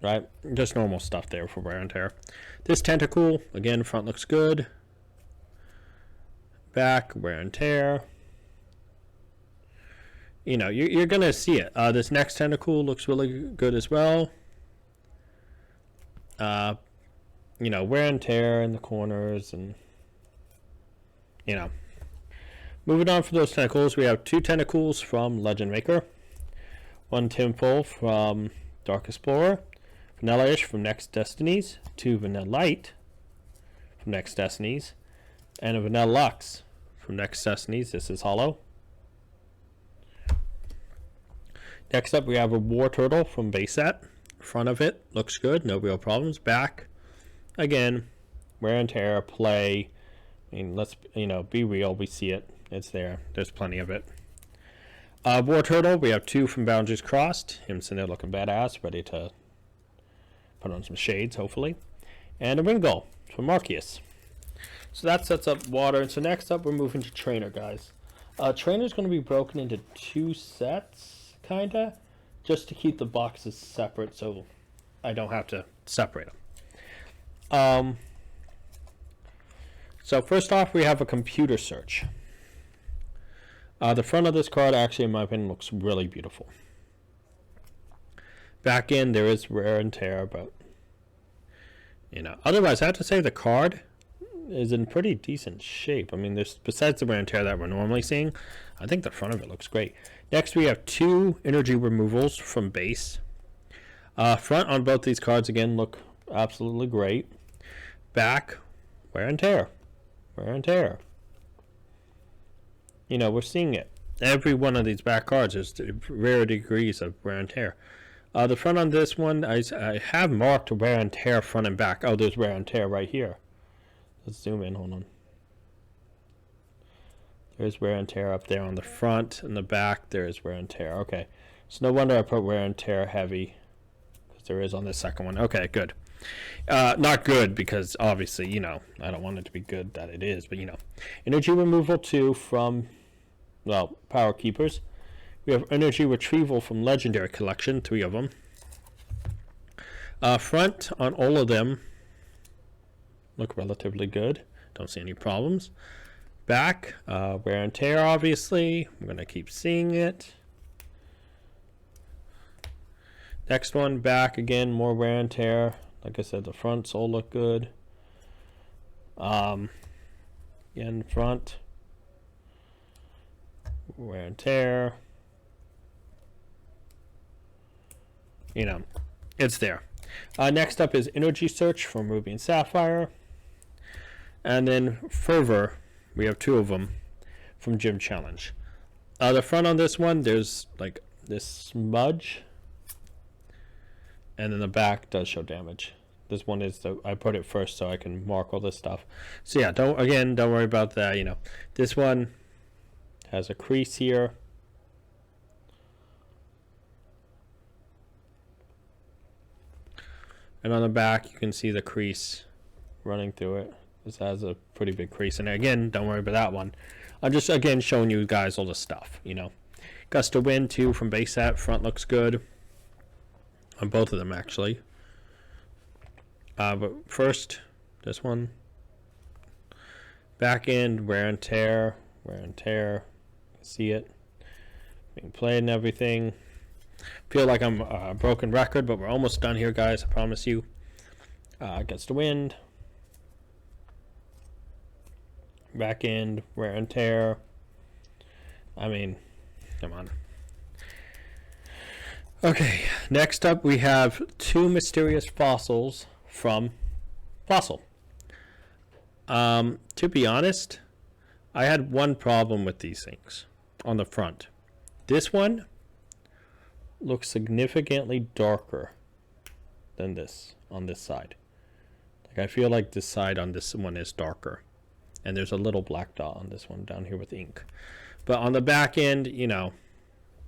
S1: Right? Just normal stuff there for wear and tear. This Tentacool, again, front looks good. Back, wear and tear. You're going to see it. This next Tentacool looks really good as well. Wear and tear in the corners and, Moving on for those Tentacools, we have 2 Tentacools from Legend Maker. 1 Timful from Dark Explorer. Vanilla-ish from Next Destinies. 2 Vanilla Light from Next Destinies. And a Vanilla Lux from Next Destinies. This is hollow. Next up, we have a War Turtle from base set. Front of it looks good, no real problems. Back, again, wear and tear, play. I mean, let's be real. We see it. It's there. There's plenty of it. War Turtle, we have 2 from Boundaries Crossed. Him sitting there looking badass, ready to put on some shades, hopefully. And a Ringull from Marcius. So that sets up water. And so next up, we're moving to Trainer, guys. Trainer's going to be broken into 2 sets, kind of, just to keep the boxes separate so I don't have to separate them. So first off, we have a computer search. The front of this card, actually, in my opinion, looks really beautiful. Back end, there is wear and tear, but, otherwise, I have to say the card is in pretty decent shape. I mean, there's, besides the wear and tear that we're normally seeing, I think the front of it looks great. Next, we have 2 energy removals from base. Front on both these cards, again, look absolutely great. Back, wear and tear. Wear and tear. We're seeing it. Every one of these back cards is rare degrees of wear and tear. The front on this one, I have marked wear and tear front and back. Oh, there's wear and tear right here. Let's zoom in. Hold on. There's wear and tear up there on the front and the back. There is wear and tear. Okay. So no wonder I put wear and tear heavy, because there is on this second one. Okay, good. Not good because obviously, I don't want it to be good that it is, but energy removal 2 from, Power Keepers. We have energy retrieval from Legendary Collection, 3 of them. Front on all of them look relatively good. Don't see any problems. Back, wear and tear, obviously. I'm going to keep seeing it. Next one, back again, more wear and tear. Like I said, the fronts all look good. In front, wear and tear. It's there. Next up is Energy Search from Ruby and Sapphire. And then Fervor, we have 2 of them from Gym Challenge. The front on this one, there's like this smudge. And then the back does show damage. This one is I put it first so I can mark all this stuff. So yeah, don't worry about that. This one has a crease here. And on the back, you can see the crease running through it. This has a pretty big crease. And again, don't worry about that one. I'm just, again, showing you guys all the stuff, you know. Gust of wind, too, from base set. Front looks good. On both of them, actually. But first, this one. Back end, wear and tear. Wear and tear. See it. Being played and everything. Feel like I'm a broken record, but we're almost done here, guys. I promise you. Gust of wind. Back end, wear and tear. I mean, come on. Okay, next up we have two mysterious fossils from Fossil. To be honest, I had one problem with these things on the front. This one looks significantly darker than this on this side. Like, I feel like this side on this one is darker. And there's a little black dot on this one down here with ink. But on the back end, you know,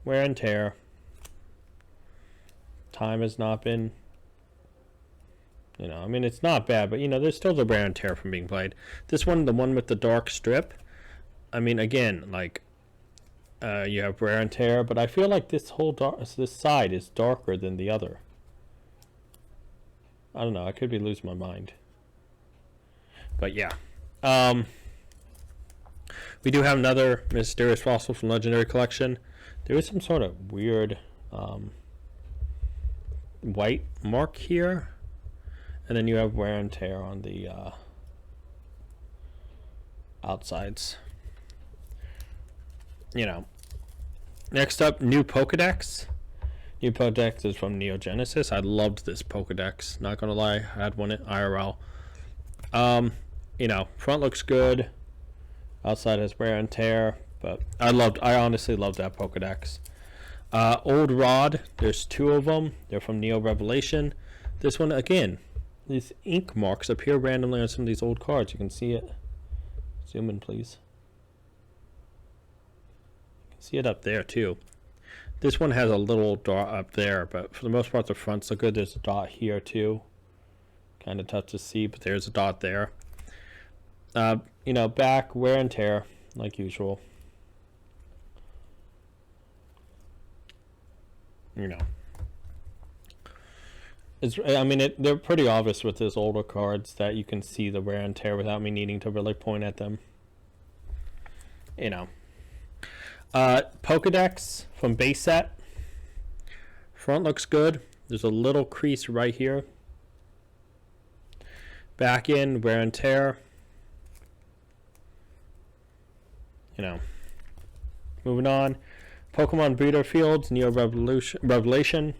S1: wear and tear. Time has not been, you know, I mean, it's not bad, but, you know, there's still the wear and tear from being played. This one, the one with the dark strip, I mean, again, like, you have wear and tear, but I feel like this whole this side is darker than the other. I don't know, I could be losing my mind. But yeah. We do have another mysterious fossil from Legendary Collection. There is some sort of weird white mark here, and then you have wear and tear on the outsides. You know. Next up, new Pokedex. New Pokedex is from Neo Genesis. I loved this Pokedex. Not gonna lie, I had one at IRL. You know, front looks good. Outside has wear and tear, but I honestly loved that Pokedex. Old Rod, there's two of them. They're from Neo Revelation. This one, again, these ink marks appear randomly on some of these old cards. You can see it. Zoom in, please. You can see it up there, too. This one has a little dot up there, but for the most part, the fronts look good. There's a dot here, too. Kind of tough to see, but there's a dot there. You know, back, wear and tear, like usual. You know. I mean, they're pretty obvious with these older cards that you can see the wear and tear without me needing to really point at them. You know. Pokedex from base set. Front looks good. There's a little crease right here. Back end, wear and tear. You know. Moving on. Pokemon Breeder Fields, Neo Revelation.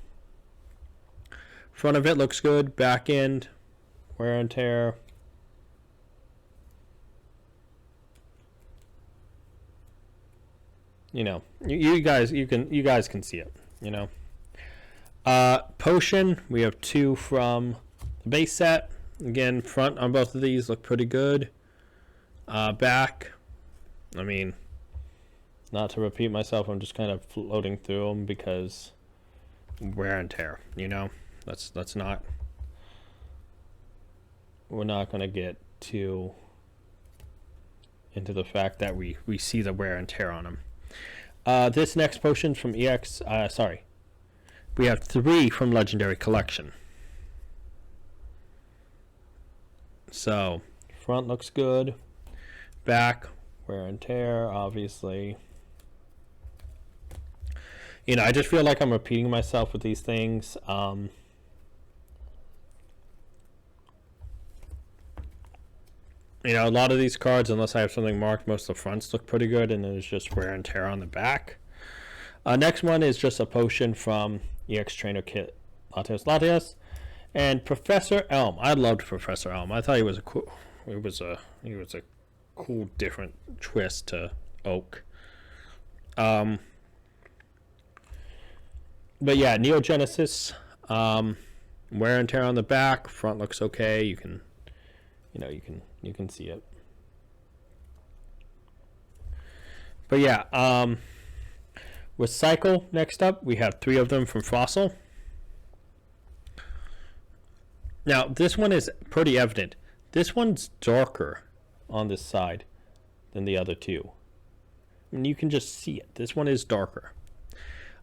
S1: Front of it looks good. Back end, wear and tear. You know, you guys can see it. You know. Potion, we have two from the base set. Again, front on both of these look pretty good. Back, I mean, not to repeat myself, I'm just kind of floating through them because wear and tear. You know. Let's not. We're not going to get too into the fact that we see the wear and tear on them. This next potion from EX. Sorry, we have three from Legendary Collection. So front looks good. Back, wear and tear, obviously. You know, I just feel like I'm repeating myself with these things. You know, a lot of these cards, unless I have something marked, most of the fronts look pretty good, and then there's just wear and tear on the back. Next one is just a potion from EX Trainer Kit Latias, and Professor Elm. I loved Professor Elm. I thought he was a cool. He was a cool, different twist to Oak. But yeah, Neo Genesis. Wear and tear on the back. Front looks okay. You can see it. But yeah, with Cycle next up, we have three of them from Fossil. Now, this one is pretty evident. This one's darker on this side than the other two. And you can just see it. This one is darker.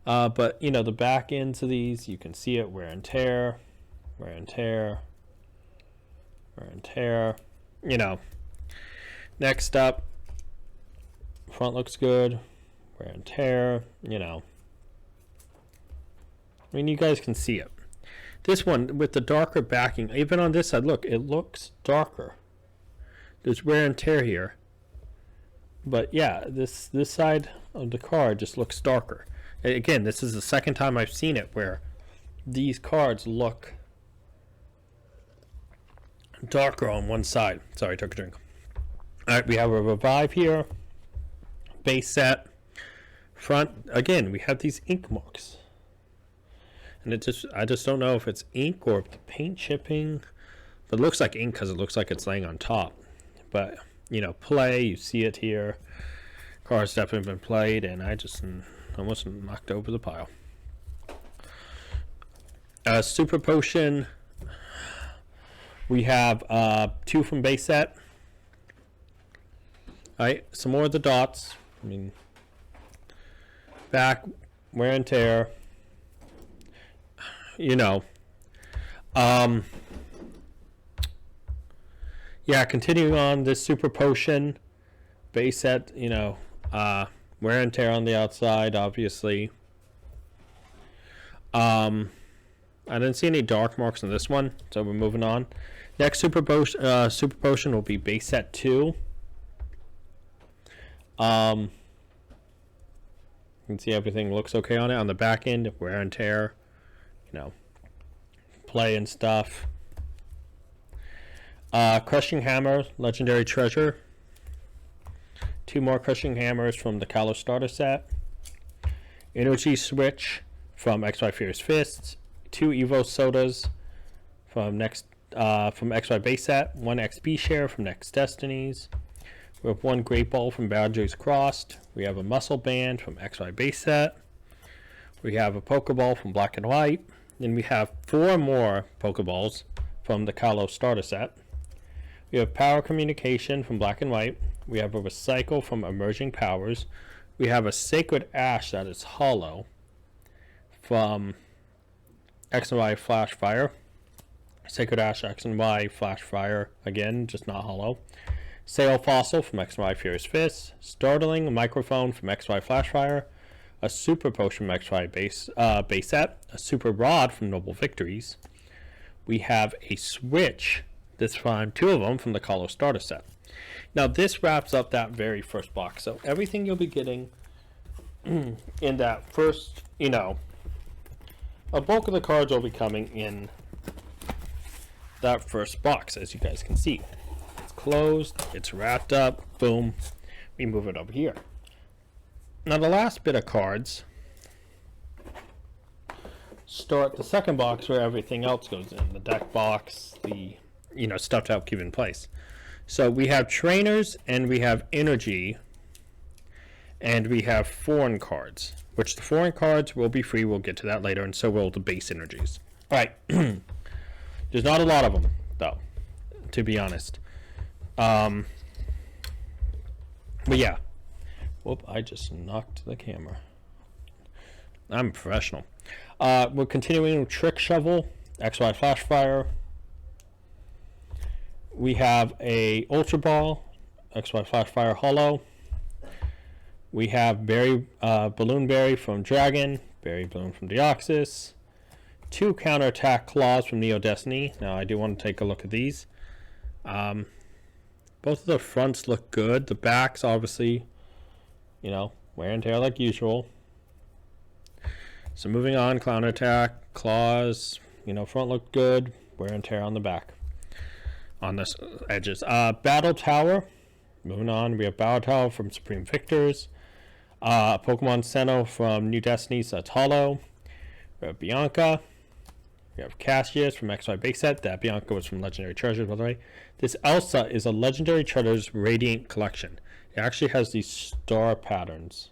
S1: But, you know, the back ends of these, you can see it, wear and tear, wear and tear, wear and tear. You know, next up, front looks good, wear and tear, you know. I mean, you guys can see it. This one with the darker backing, even on this side, look, it looks darker. There's wear and tear here. But yeah, this side of the card just looks darker. Again, this is the second time I've seen it where these cards look darker on one side. Sorry, I took a drink. All right, we have a Revive here. Base set. Front, again, we have these ink marks. And I just don't know if it's ink or if the paint chipping. But it looks like ink because it looks like it's laying on top. But, you know, play, you see it here. Card's definitely been played, and I just almost knocked over the pile. Super Potion. We have 2 from base set. Alright, some more of the dots. I mean, back, wear and tear. You know. Yeah, continuing on this Super Potion. Base set, you know, wear and tear on the outside, obviously. I didn't see any dark marks on this one, so we're moving on. Next Super Potion will be base set 2. You can see everything looks okay on it. On the back end, wear and tear, you know, play and stuff. Crushing Hammer, Legendary Treasure. 2 more Crushing Hammers from the Kalos starter set. Energy Switch from XY Fierce Fists. 2 Evo Sodas from XY base set. 1 XP share from Next Destinies. We have 1 Great Ball from Boundaries Crossed. We have a Muscle Band from XY base set. We have a Pokeball from Black and White. Then we have 4 more Pokeballs from the Kalos starter set. We have Power Communication from Black and White. We have a Recycle from Emerging Powers. We have a Sacred Ash that is hollow from X and Y Flash Fire. Sacred Ash X and Y Flash Fire, again, just not hollow. Sail Fossil from X and Y Fierce Fists. Startling Microphone from XY Flash Fire. A Super Potion from XY base set. A Super Rod from Noble Victories. We have a Switch. This time 2 of them from the Kalos starter set. Now this wraps up that very first box. So everything you'll be getting in that first, you know, a bulk of the cards will be coming in that first box, as you guys can see. It's closed, it's wrapped up, boom, we move it over here. Now the last bit of cards start the second box where everything else goes in. The deck box, the, you know, stuff to help keep in place. So we have trainers and we have energy and we have foreign cards, which the foreign cards will be free. We'll get to that later, and so will the base energies. All right. There's not a lot of them, though, to be honest. But yeah. Whoop, I just knocked the camera. I'm professional. We're continuing with Trick Shovel, XY Flash Fire. We have a Ultra Ball, XY Flash Fire Hollow. We have Balloon Berry from Dragon, Berry Balloon from Deoxys. 2 Counterattack Claws from Neo Destiny. Now I do want to take a look at these. Both of the fronts look good. The backs, obviously, you know, wear and tear like usual. So moving on, Counterattack, Claws, you know, front look good, wear and tear on the back. On the edges. Battle Tower. Moving on, we have Battle Tower from Supreme Victors. Pokemon Sinnoh from New Destinies, that's hollow. We have Bianca. We have Cassius from XY base set. That Bianca was from Legendary Treasures, by the way. This Elsa is a Legendary Treasures Radiant Collection. It actually has these star patterns.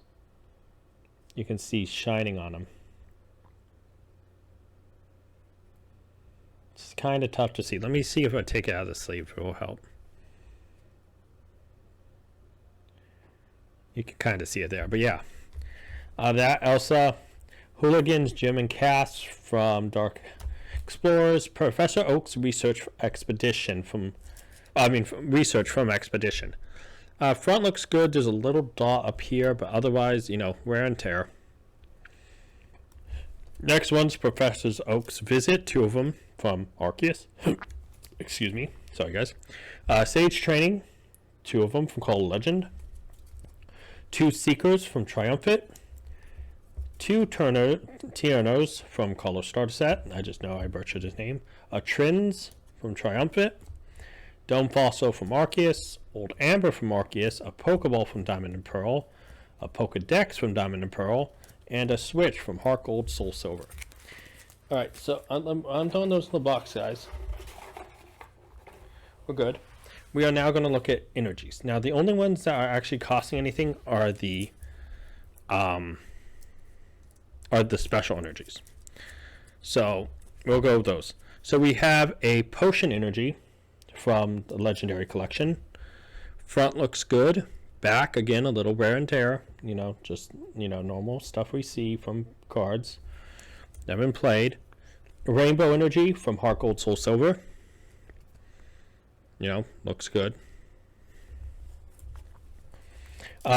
S1: You can see shining on them. It's kind of tough to see. Let me see if I take it out of the sleeve. It will help. You can kind of see it there, but yeah. That Elsa, Hooligans, Jim, and Cass from Dark Explorers, Professor Oak's research expedition research from expedition. Front looks good. There's a little dot up here, but otherwise, wear and tear. Next one's Professor Oak's visit, 2 of them from Arceus. Excuse me. Sorry, guys. Sage Training, 2 of them from Call of Legend. 2 Seekers from Triumphant. 2 Tiernos from Call of Starter Set. I just know I butchered his name. A Trins from Triumphant. Dome Fossil from Arceus. Old Amber from Arceus. A Pokeball from Diamond and Pearl. A Pokedex from Diamond and Pearl. And a Switch from Heart Gold, Soul Silver. Alright, so I'm throwing those in the box, guys. We're good. We are now going to look at energies. Now, the only ones that are actually costing anything are the special energies. So, we'll go with those. So, we have a potion energy from the Legendary Collection. Front looks good. Back, again, a little wear and tear. Just, normal stuff we see from cards that have been played. Rainbow energy from Heart Gold, Soul Silver. Looks good.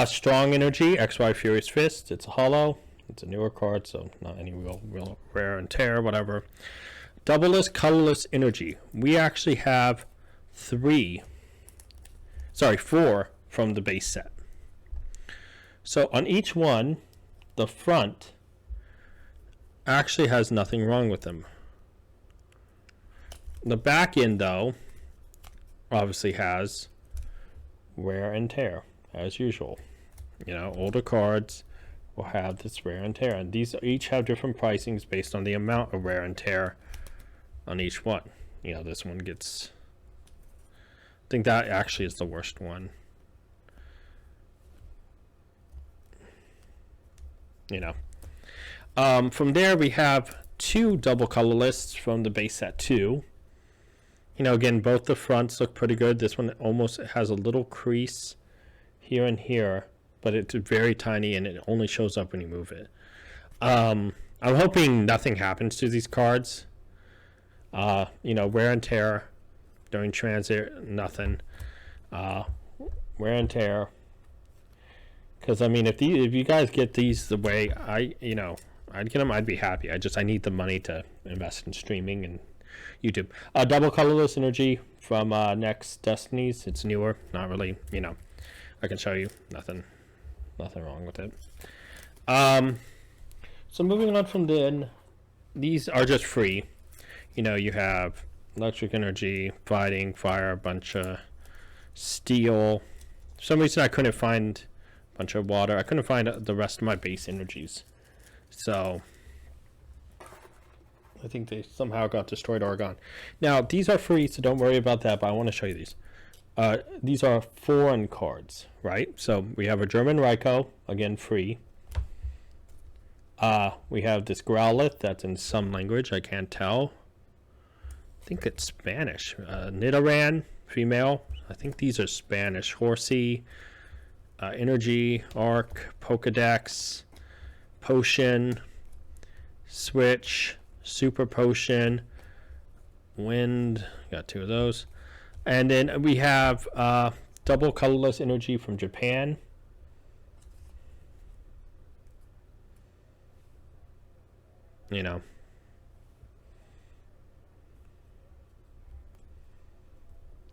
S1: Strong energy, XY Furious Fist. It's a holo. It's a newer card, so not any real wear and tear, whatever. Doubleless, colorless energy. We actually have 4 from the base set. So on each one, the front actually has nothing wrong with them. The back end, though, obviously has wear and tear, as usual. Older cards will have this wear and tear, and these each have different pricings based on the amount of wear and tear on each one. This one gets, I think that actually is the worst one. From there we have 2 double color lists from the base set 2. Again, both the fronts look pretty good. This one almost has a little crease here and here, but it's very tiny and it only shows up when you move it. I'm hoping nothing happens to these cards. Wear and tear during transit, nothing. Wear and tear. Because if you guys get these the way I'd get them, I'd be happy. I need the money to invest in streaming and YouTube. Double colorless energy from Next Destinies. It's newer, not really. I can show you nothing wrong with it. So moving on from then, these are just free. You have electric energy, fighting, fire, a bunch of steel. For some reason I couldn't find a bunch of water. I couldn't find the rest of my base energies. So I think they somehow got destroyed or gone. Now, these are free, so don't worry about that, but I want to show you these. These are foreign cards, right? So we have a German Raikou, again, free. We have this Growlithe that's in some language, I can't tell. I think it's Spanish. Nidoran, female. I think these are Spanish. Horsey, Energy, Arc, Pokedex, Potion, Switch, Super Potion, Wind. Got 2 of those. And then we have double colorless energy from Japan.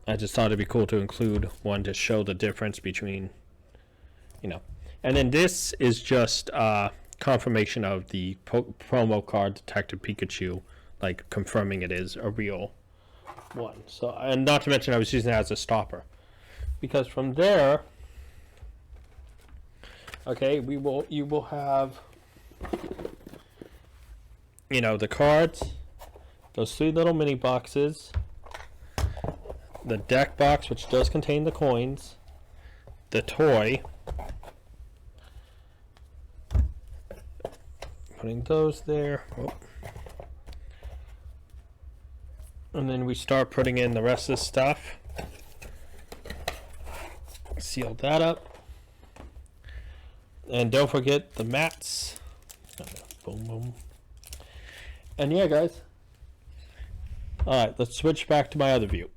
S1: I just thought it'd be cool to include one to show the difference between, And then this is just confirmation of the promo card Detective Pikachu, like confirming it is a real one. So, and not to mention I was using it as a stopper, because from there, okay, you will have, the cards, those 3 little mini boxes, the deck box, which does contain the coins, the toy, putting those there. Oh. And then we start putting in the rest of the stuff. Seal that up. And don't forget the mats. Boom, boom. And yeah, guys. Alright, let's switch back to my other view.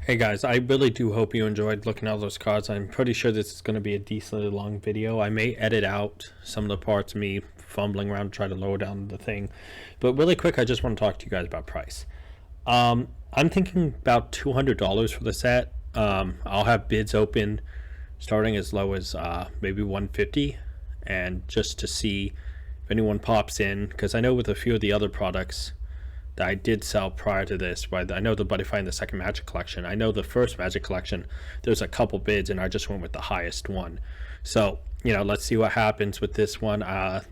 S1: Hey guys, I really do hope you enjoyed looking at all those cards. I'm pretty sure this is going to be a decently long video. I may edit out some of the parts of me fumbling around to try to lower down the thing. But really quick, I just want to talk to you guys about price. I'm thinking about $200 for the set. I'll have bids open starting as low as maybe $150, and just to see if anyone pops in, because I know with a few of the other products that I did sell prior to this, but I know the Butterfly in the second Magic Collection, I know the first Magic Collection, there's a couple bids and I just went with the highest one. So, you know, let's see what happens with this one.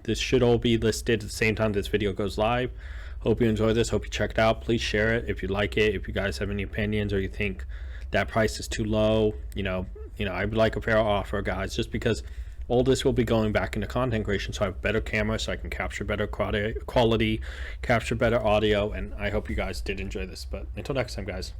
S1: This should all be listed at the same time this video goes live. Hope you enjoy this. Hope you check it out. Please share it if you like it. If you guys have any opinions or you think that price is too low, you know, I would like a fair offer, guys, just because all this will be going back into content creation, so I have better camera, so I can capture better quality, capture better audio, and I hope you guys did enjoy this. But until next time, guys.